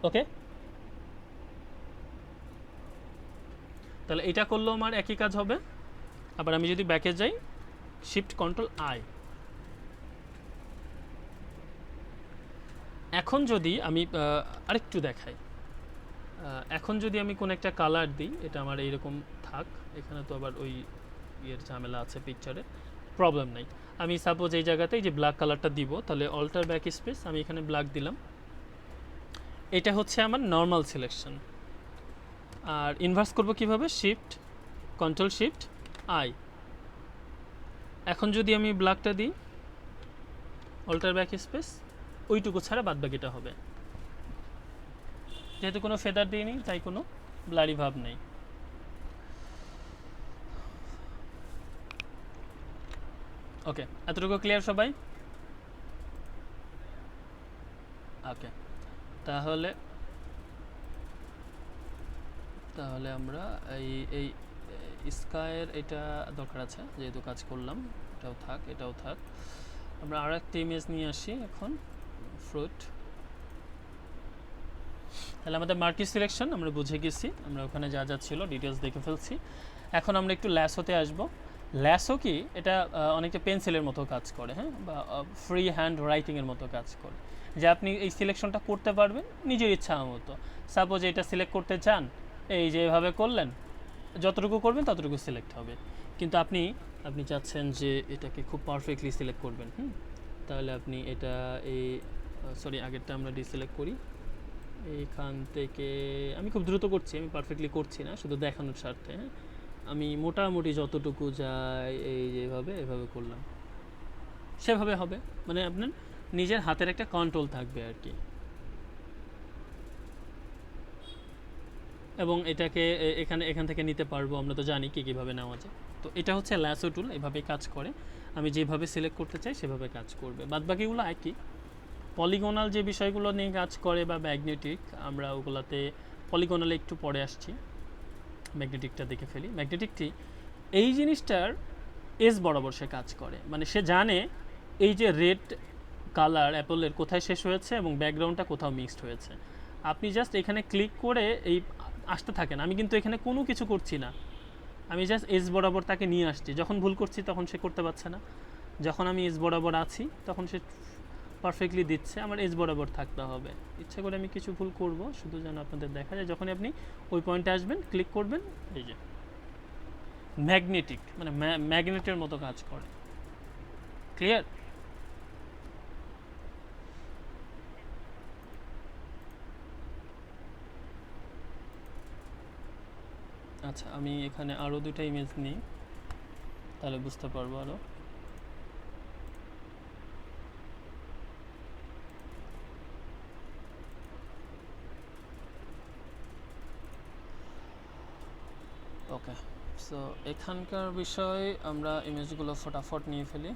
ওকে, তাহলে এটা করলেও আমার একই কাজ হবে। আবার আমি যদি ব্যাকে যাই, শিফট কন্ট্রোল আই। এখন যদি আমি আরেকটু দেখাই, এখন যদি আমি কোন একটা কালার দিই, এটা আমার এইরকম থাক, এখানে তো আবার ওই ইয়ের ঝামেলা আছে পিকচারে, প্রবলেম নাই। আমি সাপোজ এই জায়গাতেই যে ব্ল্যাক কালারটা দিব, তাহলে অল্টার ব্যাক স্পেস, আমি এখানে ব্ল্যাক দিলাম। এটা হচ্ছে আমার নর্মাল সিলেকশন। আর ইনভার্স করব কিভাবে? Shift control shift I. এখন যদি আমি ব্ল্যাকটা দিই, অল্টার ব্যাক স্পেস, ওইটুকু ছাড়া বাদবাকিটা হবে। যেহেতু কোনো ফেদার দিইনি, তাই কোনো ব্লারি ভাব নেই। ওকে, এতটুকু ক্লিয়ার সবাই? ওকে, তাহলে আমরা এই এই স্কায়ের এটা দরকার আছে, যেহেতু কাজ করলাম, এটাও থাক। আমরা আর একটা ইমেজ নিয়ে আসি এখন, ফ্রুট। তাহলে আমাদের মার্কিট সিলেকশন আমরা বুঝে গেছি, আমরা ওখানে যা যা ছিল ডিটেলস দেখে ফেলছি। এখন আমরা একটু ল্যাসোতে আসবো। ল্যাসো কি, এটা অনেকটা পেন্সিলের মতো কাজ করে, হ্যাঁ, বা ফ্রি হ্যান্ড রাইটিংয়ের মতো কাজ করে, যে আপনি এই সিলেকশনটা করতে পারবেন নিজের ইচ্ছা মতো। সাপোজ এটা সিলেক্ট করতে চান, এই যে এভাবে করলেন, যতটুকু করবেন ততটুকু সিলেক্ট হবে। কিন্তু আপনি চাচ্ছেন যে এটাকে খুব পারফেক্টলি সিলেক্ট করবেন, তাহলে আপনি এটা এই সরি আগেরটা আমরা ডিসিলেক্ট করি। এইখান থেকে আমি খুব দ্রুত করছি, আমি পারফেক্টলি করছি না, শুধু দেখানোর স্বার্থে। হ্যাঁ, আমি মোটামুটি যতটুকু যাই এই যেভাবে এভাবে করলাম, সেভাবে হবে। মানে আপনার নিজের হাতের একটা কন্ট্রোল থাকবে আর কি। এবং এটাকে এখান থেকে নিতে পারবো, আমরা তো জানি কীভাবে নেওয়া যায়। তো এটা হচ্ছে ল্যাসো টুল, এভাবেই কাজ করে। আমি যেভাবে সিলেক্ট করতে চাই সেভাবে কাজ করবে। বাদবাকিগুলো একই। পলিগোনাল যে বিষয়গুলো নিয়ে কাজ করে বা ম্যাগনেটিক, আমরা ওগুলাতে পলিগোনালে একটু পরে আসছি। ম্যাগনেটিকটা দেখে ফেলি। ম্যাগনেটিকটি এই জিনিসটার এজ বরাবর সে কাজ করে, মানে সে জানে এই যে রেড কালার অ্যাপলের কোথায় শেষ হয়েছে এবং ব্যাকগ্রাউন্ডটা কোথাও মিক্সড হয়েছে। আপনি জাস্ট এখানে ক্লিক করে এই আসতে থাকেন, আমি কিন্তু এখানে কোনো কিছু করছি না, আমি জাস্ট এজ বরাবর তাকে নিয়ে আসছি, যখন ভুল করছি তখন সে করতে পারছে না, যখন আমি এজ বরাবর আছি তখন সে পারফেক্টলি দিচ্ছে, আমার এজ বরাবর থাকতে হবে। ইচ্ছা করে আমি কিছু ভুল করব শুধু যেন আপনাদের দেখা যায়, যখনই আপনি ওই পয়েন্টে আসবেন ক্লিক করবেন, এই যে ম্যাগনেটিক মানে ম্যাগনেটের মতো কাজ করে। ক্লিয়ার? আচ্ছা, আমি এখানে আরও দুটো ইমেজ নিই, তাহলে বুঝতে পারবো আরও। ওকে, সো এখানকার বিষয় আমরা ইমেজগুলো ফটাফট নিয়ে ফেলি।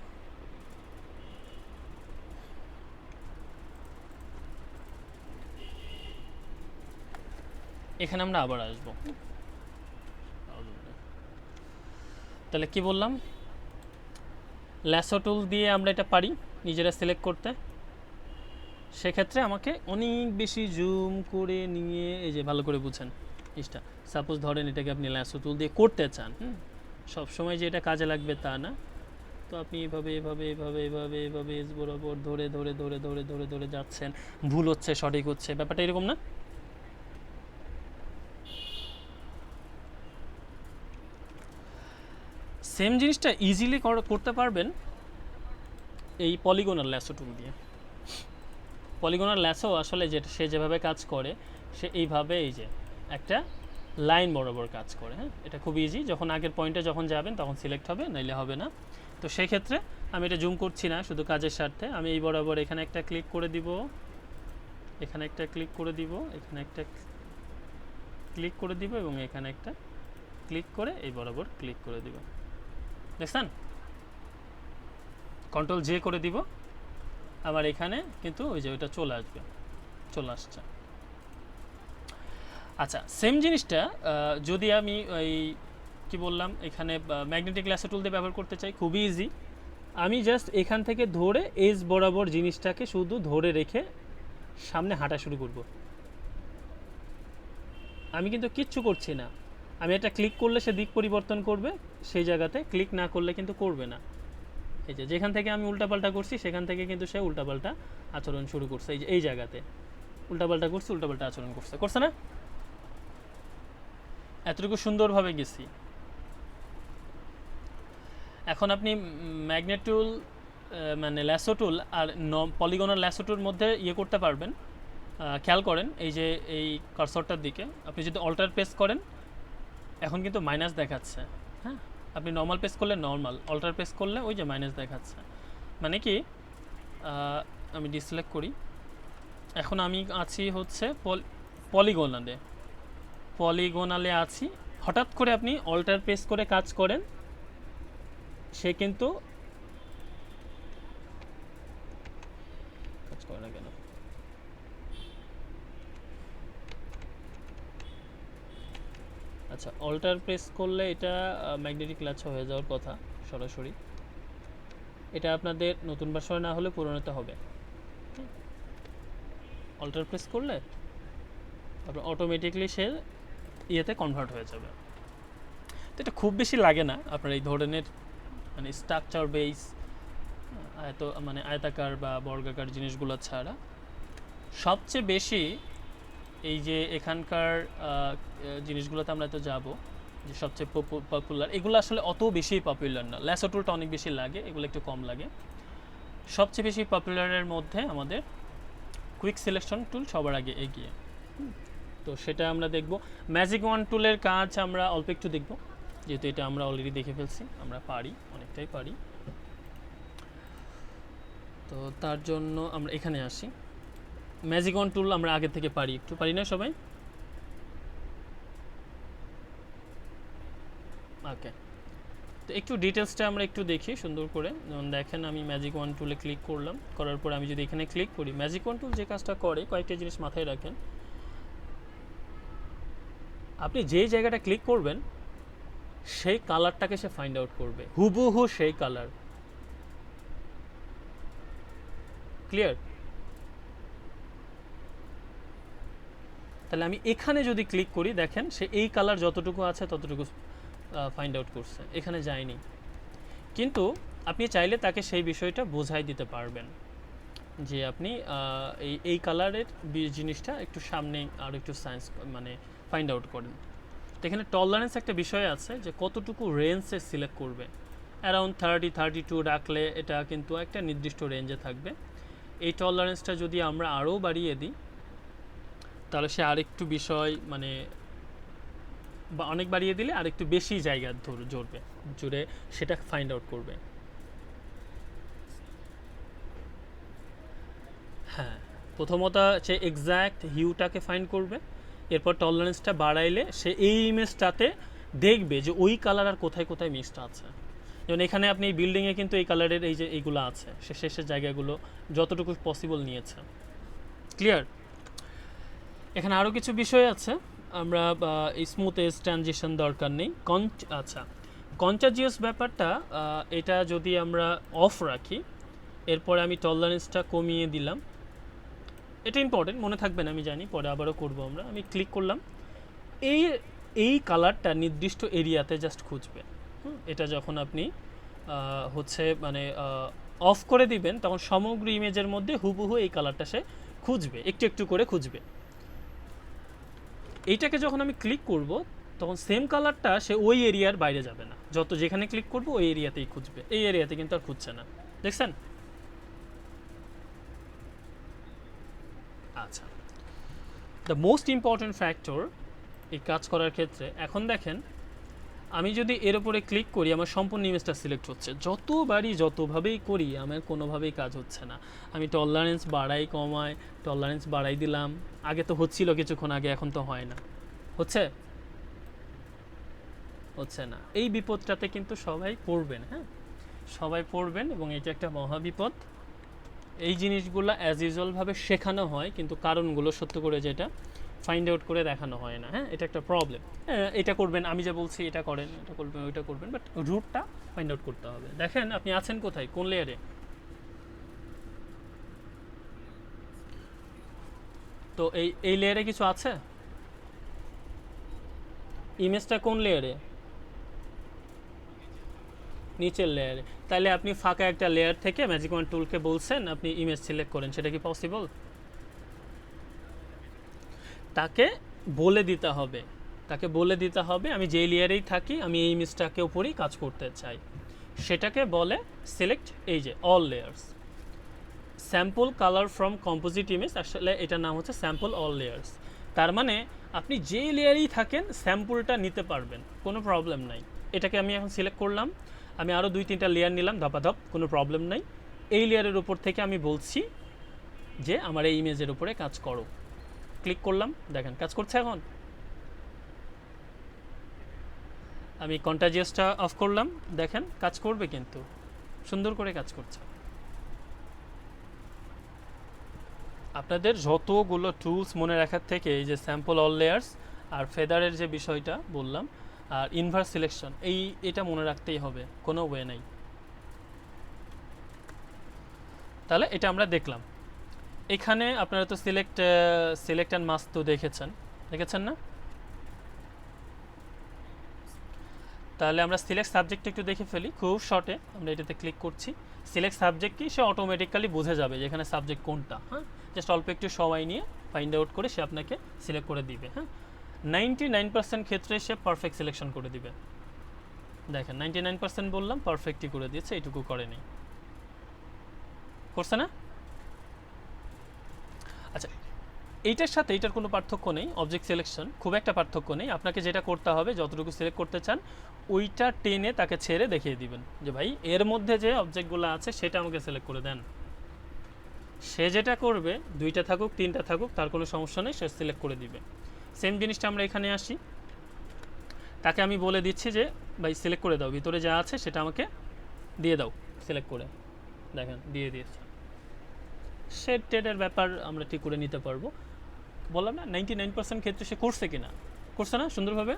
এখানে আমরা আবার আসব। তাহলে কি বললাম, ল্যাসো টুল দিয়ে আমরা এটা পারি নিজেরা সিলেক্ট করতে। সেক্ষেত্রে আমাকে অনেক বেশি জুম করে নিয়ে, এই যে ভালো করে বুঝেন জিনিসটা, সাপোজ ধরেন এটাকে আপনি ল্যাসো টুল দিয়ে করতে চান, সব সময় যে এটা কাজে লাগবে তা না, তো আপনি এভাবে এভাবে এভাবে এভাবে এভাবে এজ বরাবর ধরে ধরে ধরে ধরে ধরে ধরে যাচ্ছেন, ভুল হচ্ছে সঠিক হচ্ছে, ব্যাপারটা এরকম না? সেম জিনিসটা ইজিলি করতে পারবেন এই পলিগনাল ল্যাসো টুল দিয়ে। পলিগনাল ল্যাসো আসলে সে যেভাবে কাজ করে, সে এইভাবে এই যে একটা লাইন বরাবর কাজ করে। হ্যাঁ, এটা খুব ইজি, যখন আগের পয়েন্টে যখন যাবেন তখন সিলেক্ট হবে, নাইলে হবে না। তো সেই ক্ষেত্রে আমি এটা জুম করছি না, শুধু কাজের স্বার্থে আমি এই বরাবর এখানে একটা ক্লিক করে দিব, এখানে একটা ক্লিক করে দিব, এখানে একটা ক্লিক করে দিব, এবং এখানে একটা ক্লিক করে এই বরাবর ক্লিক করে দিব। দেখছেন? কন্ট্রোল জে করে দিব, আবার এখানে কিন্তু ওই যে ওইটা চলে আসবে, চলে আসছে। আচ্ছা, সেম জিনিসটা যদি আমি ওই কি বললাম এখানে ম্যাগনেটিক ল্যাসো টুল দিয়ে ব্যবহার করতে চাই, খুবই ইজি। আমি জাস্ট এখান থেকে ধরে এজ বরাবর জিনিসটাকে শুধু ধরে রেখে সামনে হাঁটা শুরু করব। আমি কিন্তু কিচ্ছু করছি না, আমি এটা ক্লিক করলে সে দিক পরিবর্তন করবে সেই জায়গাতে, ক্লিক না করলে কিন্তু করবে না। এই যে যেখান থেকে আমি উল্টাপাল্টা করছি সেখান থেকে কিন্তু সে উল্টাপাল্টা আচরণ শুরু করছে, এই যে এই জায়গাতে উল্টাপাল্টা করছে, উল্টাপাল্টা আচরণ করছে, করছে না? এতটুকু সুন্দরভাবে গেছি। এখন আপনি ম্যাগনেট টুল মানে ল্যাসো টুল আর পলিগনাল ল্যাসো টুল মধ্যে ইয়ে করতে পারবেন। খেয়াল করেন এই যে এই কার্সরটার দিকে আপনি যদি অল্টার প্রেস করেন, এখন কিন্তু মাইনাস দেখাচ্ছে। হ্যাঁ, আপনি নর্মাল প্রেস করলে নর্মাল, অল্টার প্রেস করলে ওই যে মাইনাস দেখাচ্ছে। মানে কি, আমি ডিসলেক্ট করি, এখন আমি আছি হচ্ছে পলিগনালে, পলিগনালে আছি। হঠাৎ করে আপনি অল্টার প্রেস করে কাজ করেন, সে কিন্তু কাজ করে না কেন? আচ্ছা, অল্টার প্রেস করলে এটা ম্যাগনেটিক ল্যাচো হয়ে যাওয়ার কথা সরাসরি। এটা আপনাদের নতুন ভার্সনে না হলে পুরোনোতে হবে। অল্টার প্রেস করলে আপনার অটোমেটিকলি সে ইয়েতে কনভার্ট হয়ে যাবে। তো এটা খুব বেশি লাগে না আপনার এই ধরনের মানে স্ট্রাকচার বেস মানে আয়তাকার বা বর্গাকার জিনিসগুলো ছাড়া। সবচেয়ে বেশি এই যে এখানকার জিনিসগুলোতে আমরা তো যাব, যে সবচেয়ে পপুলার, এগুলো আসলে অত বেশি পপুলার না, ল্যাসো টুলটা অনেক বেশি লাগে, এগুলো একটু কম লাগে। সবচেয়ে বেশি পপুলারের মধ্যে আমাদের কুইক সিলেকশন টুল সবার আগে এগিয়ে। তো সেটা আমরা দেখব। ম্যাজিক ওয়ান টুলের কাজ আমরা অল্প একটু দেখব, যেহেতু এটা আমরা অলরেডি দেখে ফেলছি, আমরা পারি, অনেকটাই পারি। তো তার জন্য আমরা এখানে আসি। ম্যাজিক ওয়ান টুল আমরা আগে থেকে পারি, একটু পারি না সবাই? ওকে, তো একটু ডিটেলসটা আমরা একটু দেখি সুন্দর করে। যেমন দেখেন আমি ম্যাজিক ওয়ান টুলে ক্লিক করলাম, করার পর আমি যদি এখানে ক্লিক করি, ম্যাজিক ওয়ান টুল যে কাজটা করে কয়েকটা জিনিস মাথায় রাখেন। আপনি যেই জায়গাটা ক্লিক করবেন সেই কালারটাকে সে ফাইন্ড আউট করবে, হুবহু সেই কালার। ক্লিয়ার? তাহলে আমি এখানে যদি ক্লিক করি, দেখেন সে এই কালার যতটুকু আছে ততটুকু ফাইন্ড আউট করছে, এখানে যায়নি। কিন্তু আপনি চাইলে তাকে সেই বিষয়টা বোঝাই দিতে পারবেন যে আপনি এই কালারের জিনিসটা একটু সামনে আর একটু সায়েন্স মানে ফাইন্ড আউট করেন। তো এখানে টলারেন্স একটা বিষয় আছে যে কতটুকু রেঞ্জে সিলেক্ট করবে। অ্যারাউন্ড 30-32 রাখলে এটা কিন্তু একটা নির্দিষ্ট রেঞ্জে থাকবে। এই টলারেন্সটা যদি আমরা আরও বাড়িয়ে দিই তাহলে সে আরেকটু বিষয় মানে বা অনেক বাড়িয়ে দিলে আরেকটু বেশি জায়গা জুড়ে সেটা ফাইন্ড আউট করবে। হ্যাঁ, প্রথমত সে এক্স্যাক্ট হিউটাকে ফাইন্ড করবে, এরপর টলারেন্সটা বাড়াইলে সে এই ইমেজটাতে দেখবে যে ওই কালার আর কোথায় কোথায় মিক্সড আছে। যেমন এখানে আপনি এই বিল্ডিংয়ে কিন্তু এই কালারের এই যে এইগুলো আছে, সে শেষের জায়গাগুলো যতটুকু পসিবল নিয়েছে। ক্লিয়ার? এখানে আরও কিছু বিষয় আছে, আমরা এই স্মুথ এজ ট্রানজিশন দরকার নেই। আচ্ছা, কন্টাজিয়াস ব্যাপারটা এটা যদি আমরা অফ রাখি, এরপরে আমি টলারেন্সটা কমিয়ে দিলাম, এটা ইম্পর্টেন্ট, মনে থাকবে না আমি জানি, পরে আবারও করব আমরা। আমি ক্লিক করলাম, এই কালারটা নির্দিষ্ট এরিয়াতে জাস্ট খুঁজবে। এটা যখন আপনি হচ্ছে মানে অফ করে দিবেন তখন সমগ্র ইমেজের মধ্যে হুবহু এই কালারটা সে খুঁজবে, একটু একটু করে খুঁজবে। এইটাকে যখন আমি ক্লিক করব তখন সেম কালারটা সে ওই এরিয়ার বাইরে যাবে না, যত যেখানে ক্লিক করব ওই এরিয়াতেই খুঁজবে, এই এরিয়াতে কিন্তু আর খুঁজছে না। দেখছেন? আচ্ছা, দ্য মোস্ট ইম্পর্টেন্ট ফ্যাক্টর এই কাজ করার ক্ষেত্রে, এখন দেখেন আমি যদি এর উপরে ক্লিক করি আমার সম্পূর্ণ ইমেজটা সিলেক্ট হচ্ছে, যতভাবেই করি আমার কোনোভাবেই কাজ হচ্ছে না। আমি টলারেন্স বাড়াই কমাই, টলারেন্স বাড়াই দিলাম, আগে তো হচ্ছিল কিছুক্ষণ আগে, এখন তো হয় না। হচ্ছে না। এই বিপদটাতে কিন্তু সবাই পড়বেন, হ্যাঁ সবাই পড়বেন, এবং এটা একটা মহাবিপদ। এই জিনিসগুলো অ্যাজ ইউজুয়ালভাবে শেখানো হয় কিন্তু কারণগুলো সত্য করে যেটা ফাইন্ড আউট করে দেখানো হয় না। হ্যাঁ, এটা একটা প্রবলেম। এটা করবেন, আমি যা বলছি এটা করেন, এটা করবেন, ওইটা করবেন, বাট রুটটা ফাইন্ড আউট করতে হবে। দেখেন আপনি আছেন কোথায়, কোন লেয়ারে। তো এই লেয়ারে কিছু আছে, ইমেজটা কোন লেয়ারে, নিচের লেয়ারে। তাহলে আপনি ফাঁকা একটা লেয়ার থেকে ম্যাজিক ওয়ান টুলকে বলছেন আপনি ইমেজ সিলেক্ট করেন, সেটা কি পসিবল? তাকে বলে দিতে হবে আমি যেই লেয়ারেই থাকি আমি এই ইমেজটাকে উপরেই কাজ করতে চাই, সেটাকে বলে সিলেক্ট এই যে all layers, sample colour from composite image. আসলে এটার নাম হচ্ছে স্যাম্পল অল লেয়ার্স। তার মানে আপনি যেই লেয়ারেই থাকেন স্যাম্পলটা নিতে পারবেন, কোনো প্রবলেম নাই। এটাকে আমি এখন সিলেক্ট করলাম, আমি আরও 2-3টা লেয়ার নিলাম ধাপাধাপ, কোনো প্রবলেম নাই। এই লেয়ারের উপর থেকে আমি বলছি যে আমার এই ইমেজের উপরে কাজ করো, ক্লিক করলাম, দেখেন কাজ করছে। এখন আমি কন্টাজিয়াসটা অফ করলাম, দেখেন কাজ করবে, কিন্তু সুন্দর করে কাজ করছে। আপনাদের যতগুলো টুলস মনে রাখার থেকে এই যে স্যাম্পল অল লেয়ার্স আর ফেদারের যে বিষয়টা বললাম আর ইনভার্স সিলেকশন, এটা মনে রাখতেই হবে, কোনো ওয়ে নাই। তাহলে এটা আমরা দেখলাম। এখানে আপনারা তো সিলেক্ট অ্যান্ড মাস্ক তো দেখেছেন না? তাহলে আমরা সিলেক্ট সাবজেক্ট একটু দেখে ফেলি খুব শর্টে। আমরা এটাতে ক্লিক করছি, সিলেক্ট সাবজেক্ট কি, সে অটোমেটিক্যালি বুঝে যাবে যে এখানে সাবজেক্ট কোনটা। হ্যাঁ, জাস্ট অল্প একটু সময় নিয়ে ফাইন্ড আউট করে সে আপনাকে সিলেক্ট করে দিবে। হ্যাঁ, 99% ক্ষেত্রে সে পারফেক্ট সিলেকশন করে দিবে। দেখেন 99% বললাম, পারফেক্টই করে দিয়েছে, এইটুকু করেনি, করছে না? আচ্ছা, এইটার সাথে এইটার কোনো পার্থক্য নেই, অবজেক্ট সিলেকশন খুব একটা পার্থক্য নেই। আপনাকে যেটা করতে হবে, যতটুকু সিলেক্ট করতে চান ওইটা টেনে তাকে ছেড়ে দেখিয়ে দিবেন যে ভাই এর মধ্যে যে অবজেক্টগুলো আছে সেটা আমাকে সিলেক্ট করে দেন। সে যেটা করবে, 2টা থাকুক 3টা থাকুক তার কোনো সমস্যা নেই, সে সিলেক্ট করে দিবে। সেম জিনিসটা আমরা এখানে আসি, তাকে আমি বলে দিচ্ছি যে ভাই সিলেক্ট করে দাও, ভিতরে যা আছে সেটা আমাকে দিয়ে দাও সিলেক্ট করে, দেখেন দিয়ে দিয়েছে। শেড টেডের ব্যাপার আমরা ঠিক করে নিতে পারবো। বললাম না 99% ক্ষেত্রে সে করছে কিনা, করছে না সুন্দরভাবে।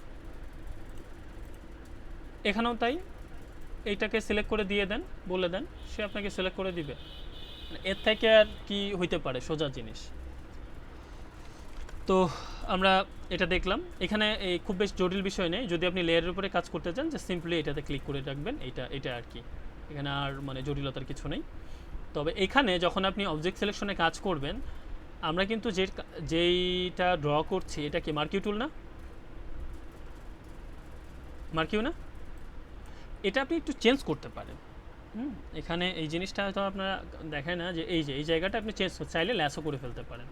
এখানেও তাই, এইটাকে সিলেক্ট করে দিয়ে দেন, বলে দেন, সে আপনাকে সিলেক্ট করে দিবে। এর থেকে আর কি হইতে পারে, সোজা জিনিস। তো আমরা এটা দেখলাম। এখানে এই খুব বেশ জটিল বিষয় নেই, যদি আপনি লেয়ারের উপরে কাজ করতে চান যে সিম্পলি এটাতে ক্লিক করে রাখবেন, এটা আর কি, এখানে আর মানে জটিলতার কিছু নেই। তবে এখানে যখন আপনি অবজেক্ট সিলেকশনে কাজ করবেন, আমরা কিন্তু যেইটা ড্র করছি এটা কি মার্কিউ টুল না? মার্কিউ না? এটা আপনি একটু চেঞ্জ করতে পারেন। এখানে এই জিনিসটা হয়তো আপনারা দেখেন না, যে এই জায়গাটা আপনি চেঞ্জ চাইলে ল্যাসো করে ফেলতে পারেন।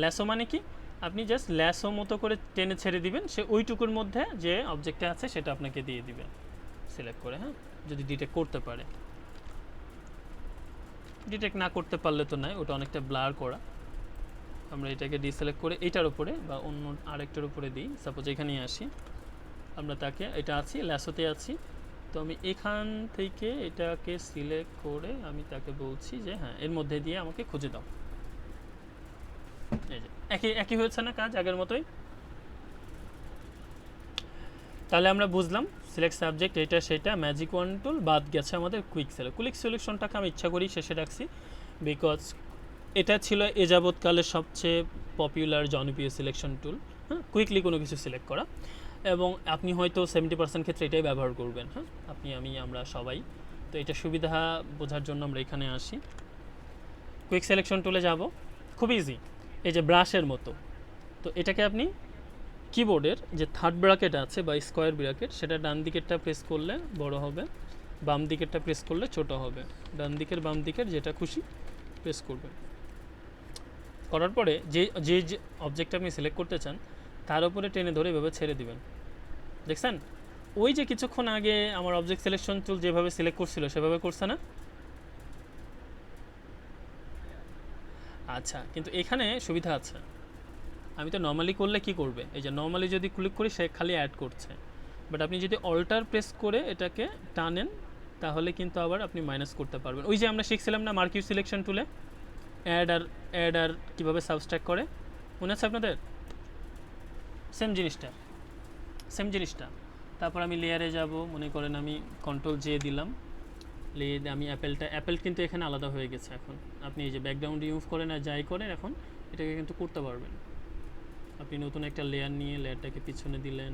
ল্যাসো মানে কি, আপনি জাস্ট ল্যাসো মতো করে টেনে ছেড়ে দিবেন, সে ওইটুকুর মধ্যে যে অবজেক্টটা আছে সেটা আপনাকে দিয়ে দিবেন সিলেক্ট করে। হ্যাঁ, যদি ডিটেক্ট করতে পারে। ডিটেক্ট না করতে পারলে তো নয়, ওটা অনেকটা ব্লার করা। আমরা এটাকে ডিসিলেক্ট করে এটার উপরে বা অন্য আরেকটার উপরে দিই, সাপোজ এখানেই আসি, আমরা তাকে এটা আছি ল্যাসোতে আছি, তো আমি এখান থেকে এটাকে সিলেক্ট করে আমি তাকে বলছি যে হ্যাঁ এর মধ্যে দিয়ে আমাকে খুঁজে দাও। এই যে একই হয়েছে না কাজ আগের মতোই। তাহলে আমরা বুঝলাম সিলেক্ট সাবজেক্ট এটা সেটা, ম্যাজিক ওয়ান টুল বাদ গেছে আমাদের কুইক সিলেকশনটাকে আমি ইচ্ছা করি শেষে রাখছি, বিকজ এটা ছিল এ যাবৎকালের সবচেয়ে পপুলার জনপ্রিয় সিলেকশন টুল। হ্যাঁ, কুইকলি কোনো কিছু সিলেক্ট করা, এবং আপনি হয়তো 70% ক্ষেত্রে এটাই ব্যবহার করবেন। হ্যাঁ, আপনি আমি আমরা সবাই। তো এটা সুবিধা বোঝার জন্য আমরা এখানে আসি, কুইক সিলেকশন টুলে যাব, খুব ইজি, এই যে ব্রাশের মতো। তো এটাকে আপনি কিবোর্ডের যে থার্ড ব্র্যাকেট আছে বা স্কোয়ার ব্র্যাকেট, সেটা ডান দিকেরটা প্রেস করলে বড় হবে, বাম দিকেরটা প্রেস করলে ছোট হবে। ডান দিকের বাম দিকের যেটা খুশি প্রেস করবেন। করার পরে যে অবজেক্টটা আপনি সিলেক্ট করতে চান তার উপরে টেনে ধরে এভাবে ছেড়ে দিবেন। দেখছেন ওই যে কিছুক্ষণ আগে আমার অবজেক্ট সিলেকশন টুল যেভাবে সিলেক্ট করছিল সেভাবে করছে না? আচ্ছা, কিন্তু এখানে সুবিধা আছে। আমি তো নর্মালি করলে কি করবে, এই যে নর্মালি যদি ক্লিক করি সে খালি অ্যাড করছে, বাট আপনি যদি অল্টার প্রেস করে এটাকে টানেন তাহলে কিন্তু আবার আপনি মাইনাস করতে পারবেন। ওই যে আমরা শিখছিলাম না মার্কিউ সিলেকশন টুলে অ্যাড আর কীভাবে সাবস্ট্রাক্ট করে, মনে আছে আপনাদের? সেম জিনিসটা। তারপর আমি লেয়ারে যাব, মনে করেন আমি কন্ট্রোল জে দিলাম, লেয়ারে আমি অ্যাপেল কিন্তু এখানে আলাদা হয়ে গেছে। এখন আপনি এই যে ব্যাকগ্রাউন্ড রিমুভ করেন আর যাই করেন এখন এটাকে কিন্তু করতে পারবেন। আপনি নতুন একটা লেয়ার নিয়ে লেয়ারটাকে পিছনে দিলেন,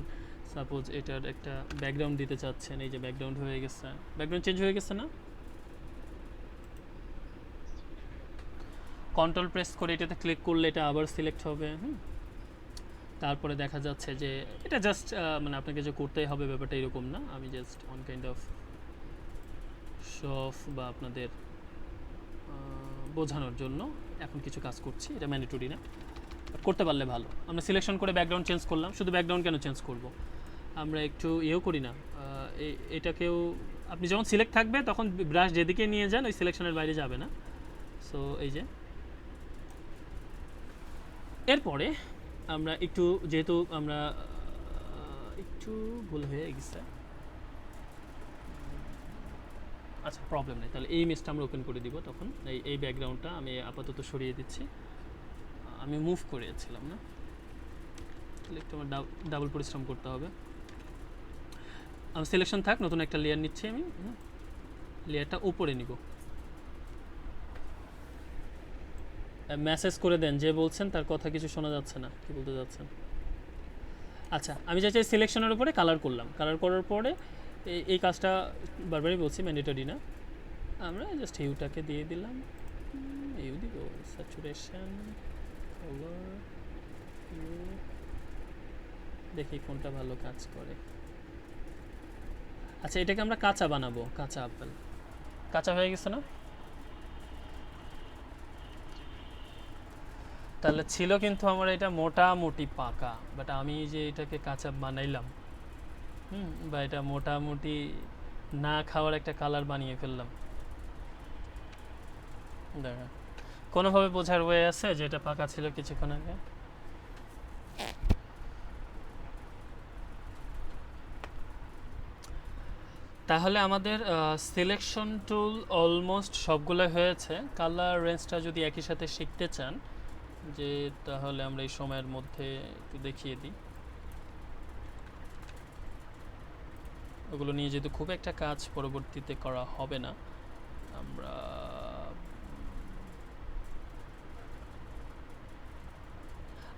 সাপোজ এটার একটা ব্যাকগ্রাউন্ড দিতে চাচ্ছেন, এই যে ব্যাকগ্রাউন্ড হয়ে গেছে, ব্যাকগ্রাউন্ড চেঞ্জ হয়ে গেছে না? কন্ট্রোল প্রেস করে এটাতে ক্লিক করলে এটা আবার সিলেক্ট হবে। তারপরে দেখা যাচ্ছে যে এটা জাস্ট মানে আপনাকে যে করতেই হবে ব্যাপারটা এরকম না, আমি just one kind of show off বা আপনাদের বোঝানোর জন্য এখন কিছু কাজ করছি, এটা ম্যান্ডেটরি না, করতে পারলে ভালো। আমরা সিলেকশন করে ব্যাকগ্রাউন্ড চেঞ্জ করলাম, শুধু ব্যাকগ্রাউন্ড কেন চেঞ্জ করব, আমরা একটু ইয়েও করি না, এটাকেও আপনি যখন সিলেক্ট থাকবে তখন ব্রাশ যেদিকে নিয়ে যান ওই সিলেকশনের বাইরে যাবে না। সো এই যে এরপরে আমরা একটু, যেহেতু আমরা একটু ভুল হয়ে গেছে, আচ্ছা প্রবলেম নেই, তাহলে এই ইমেজটা আমরা ওপেন করে দিব। তখন এই ব্যাকগ্রাউন্ডটা আমি আপাতত সরিয়ে দিচ্ছি, আমি মুভ করেছিলাম না, তাহলে একটু আমার ডাবল পরিশ্রম করতে হবে। আমার সিলেকশন থাক, নতুন একটা লেয়ার নিচ্ছি আমি, লেয়ারটা উপরে নিব। মেসেজ করে দেন, যে বলছেন তার কথা কিছু শোনা যাচ্ছে না, কি বলতে যাচ্ছেন? আচ্ছা, আমি চাই সিলেকশনের উপরে কালার করলাম, কালার করার পরে এই কাজটা বারবারই বলছি ম্যান্ডেটরি না, আমরা জাস্ট হিউটাকে দিয়ে দিলাম, হিউ দিব, স্যাচুরেশন, কালার, দেখি কোনটা ভালো কাজ করে। আচ্ছা, এটাকে আমরা কাঁচা বানাবো, কাঁচা আপেল, কাঁচা হয়ে গেছে না? তাহলে ছিল কিন্তু আমার এটা মোটামুটি পাকা, বাট আমি যে এটাকে কাঁচা বানাইলাম, বা এটা মোটামুটি না খাওয়ার একটা কালার বানিয়ে ফেললাম। দেখা কোনোভাবে বোঝার ওয়ে আছে যে এটা পাকা ছিল কিছুক্ষণ আগে? তাহলে আমাদের সিলেকশন টুল অলমোস্ট সবগুলো হয়েছে। কালার রেঞ্জটা যদি একই সাথে শিখতে চান যে, তাহলে আমরা এই সময়ের মধ্যে একটু দেখিয়ে দিই। ওগুলো নিয়ে যেহেতু খুব একটা কাজ পরবর্তীতে করা হবে না, আমরা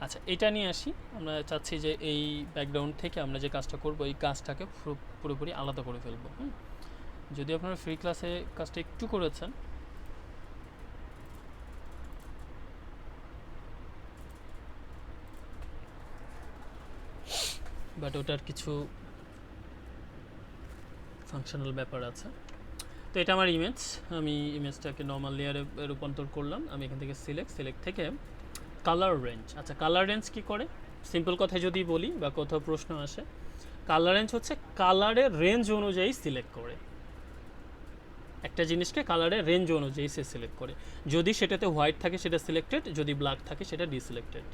আচ্ছা আচ্ছা এটা নিয়ে আসি, আমরা চাচ্ছি যে এই ব্যাকগ্রাউন্ড থেকে আমরা যে কাজটা করব এই কাজটাকে পুরোপুরি আলাদা করে ফেলবো। যদি আপনারা ফ্রি ক্লাসে কাজটা একটু করেছেন, বাট ওটার কিছু ফাংশনাল ব্যাপার আছে। তো এটা আমার ইমেজ, আমি ইমেজটাকে নর্মাল লেয়ারে রূপান্তর করলাম। আমি এখান থেকে সিলেক্ট থেকে কালার রেঞ্জ। আচ্ছা কালার রেঞ্জ কী করে, সিম্পল কথায় যদি বলি বা কোথাও প্রশ্ন আসে, কালার রেঞ্জ হচ্ছে কালারের রেঞ্জ অনুযায়ী সিলেক্ট করে, একটা জিনিসকে কালারের রেঞ্জ অনুযায়ী সে সিলেক্ট করে। যদি সেটাতে হোয়াইট থাকে সেটা সিলেক্টেড, যদি ব্ল্যাক থাকে সেটা ডিসিলেক্টেড।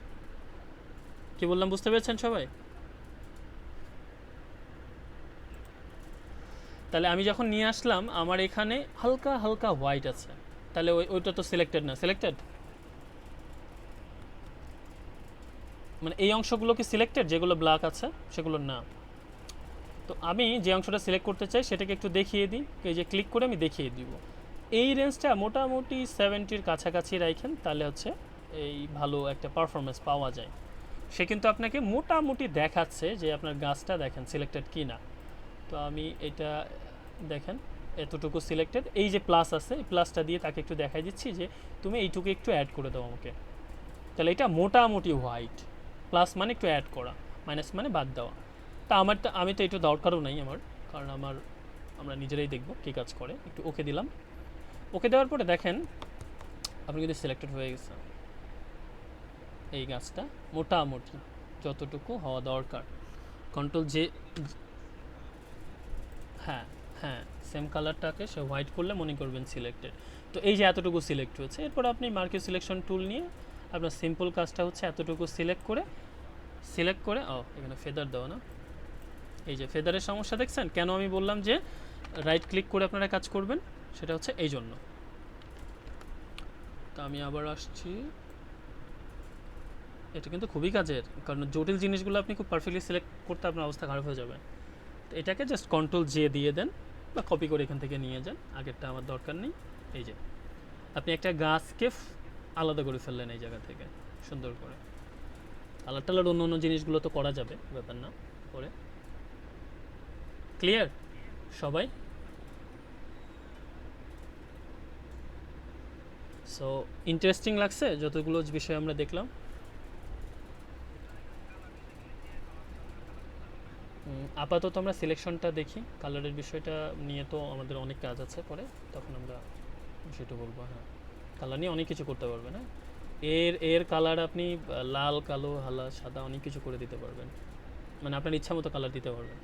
কি বললাম বুঝতে পেরেছেন সবাই? তাহলে আমি যখন নিয়ে আসলাম আমার এখানে হালকা হালকা হোয়াইট আছে, তাহলে ওইটা তো সিলেক্টেড না, সিলেক্টেড মানে এই অংশগুলো কি সিলেক্টেড, যেগুলো ব্ল্যাক আছে সেগুলো না। তো আমি যে অংশটা সিলেক্ট করতে চাই সেটাকে একটু দেখিয়ে দিই, এই যে ক্লিক করে আমি দেখিয়ে দিব। এই রেঞ্জটা মোটামুটি 70-র কাছাকাছি রাখেন, তাহলে হচ্ছে এই ভালো একটা পারফরমেন্স পাওয়া যায়। সে কিন্তু আপনাকে মোটামুটি দেখাচ্ছে যে আপনার গাছটা দেখেন সিলেক্টেড কি না। তো আমি এটা দেখেন এতটুকু সিলেক্টেড, এই যে প্লাস আছে এই প্লাসটা দিয়ে তাকে একটু দেখাই দিচ্ছি যে তুমি এইটুকু একটু অ্যাড করে দাও আমাকে, তাহলে এটা মোটামুটি হোয়াইট। প্লাস মানে একটু অ্যাড করা, মাইনাস মানে বাদ দেওয়া। তা আমি তো একটু দরকারও নাই আমার, কারণ আমরা নিজেরাই দেখব কী কাজ করে। একটু ওকে দিলাম, ওকে দেওয়ার পরে দেখেন আপনি কিন্তু সিলেক্টেড হয়ে গেছে। এই গাছটা মোটামুটি যতটুকু হওয়া দরকার, কন্ট্রোল জে, হ্যাঁ হ্যাঁ সেম কালারটাকে সে হোয়াইট করলে মনে করবেন সিলেক্টেড। তো এই যে এতটুকু সিলেক্ট হয়েছে, এরপর আপনি মার্কেট সিলেকশন টুল নিয়ে আপনার সিম্পল কাজটা হচ্ছে এতটুকু সিলেক্ট করে এখানে ফেদার দেওয়া না, এই যে ফেদারের সমস্যা দেখছেন কেন আমি বললাম যে রাইট ক্লিক করে আপনারা কাজ করবেন, সেটা হচ্ছে এই জন্য। তো আমি আবার আসছি, এটা কিন্তু খুবই কাজের, কারণ জটিল জিনিসগুলো আপনি খুব পারফেক্টলি সিলেক্ট করতে আপনার অবস্থা খারাপ হয়ে যাবে। তো এটাকে জাস্ট কন্ট্রোল জে দিয়ে দেন বা কপি করে এখান থেকে নিয়ে যান, আগেরটা আমার দরকার নেই। এই যে আপনি একটা গাছকে আলাদা করে ফেললেন এই জায়গা থেকে সুন্দর করে। কালার টালার অন্য অন্য জিনিসগুলো তো করা যাবে, ব্যাপার না করে। ক্লিয়ার সবাই? সো ইন্টারেস্টিং লাগছে যতগুলো বিষয় আমরা দেখলাম। আপাতত আমরা সিলেকশনটা দেখি, কালারের বিষয়টা নিয়ে তো আমাদের অনেক কাজ আছে, পরে তখন আমরা সেটা বলবো। হ্যাঁ কালার নিয়ে অনেক কিছু করতে পারবেন। হ্যাঁ এর কালার আপনি লাল, কালো, হালা, সাদা অনেক কিছু করে দিতে পারবেন, মানে আপনার ইচ্ছা মতো কালার দিতে পারবেন।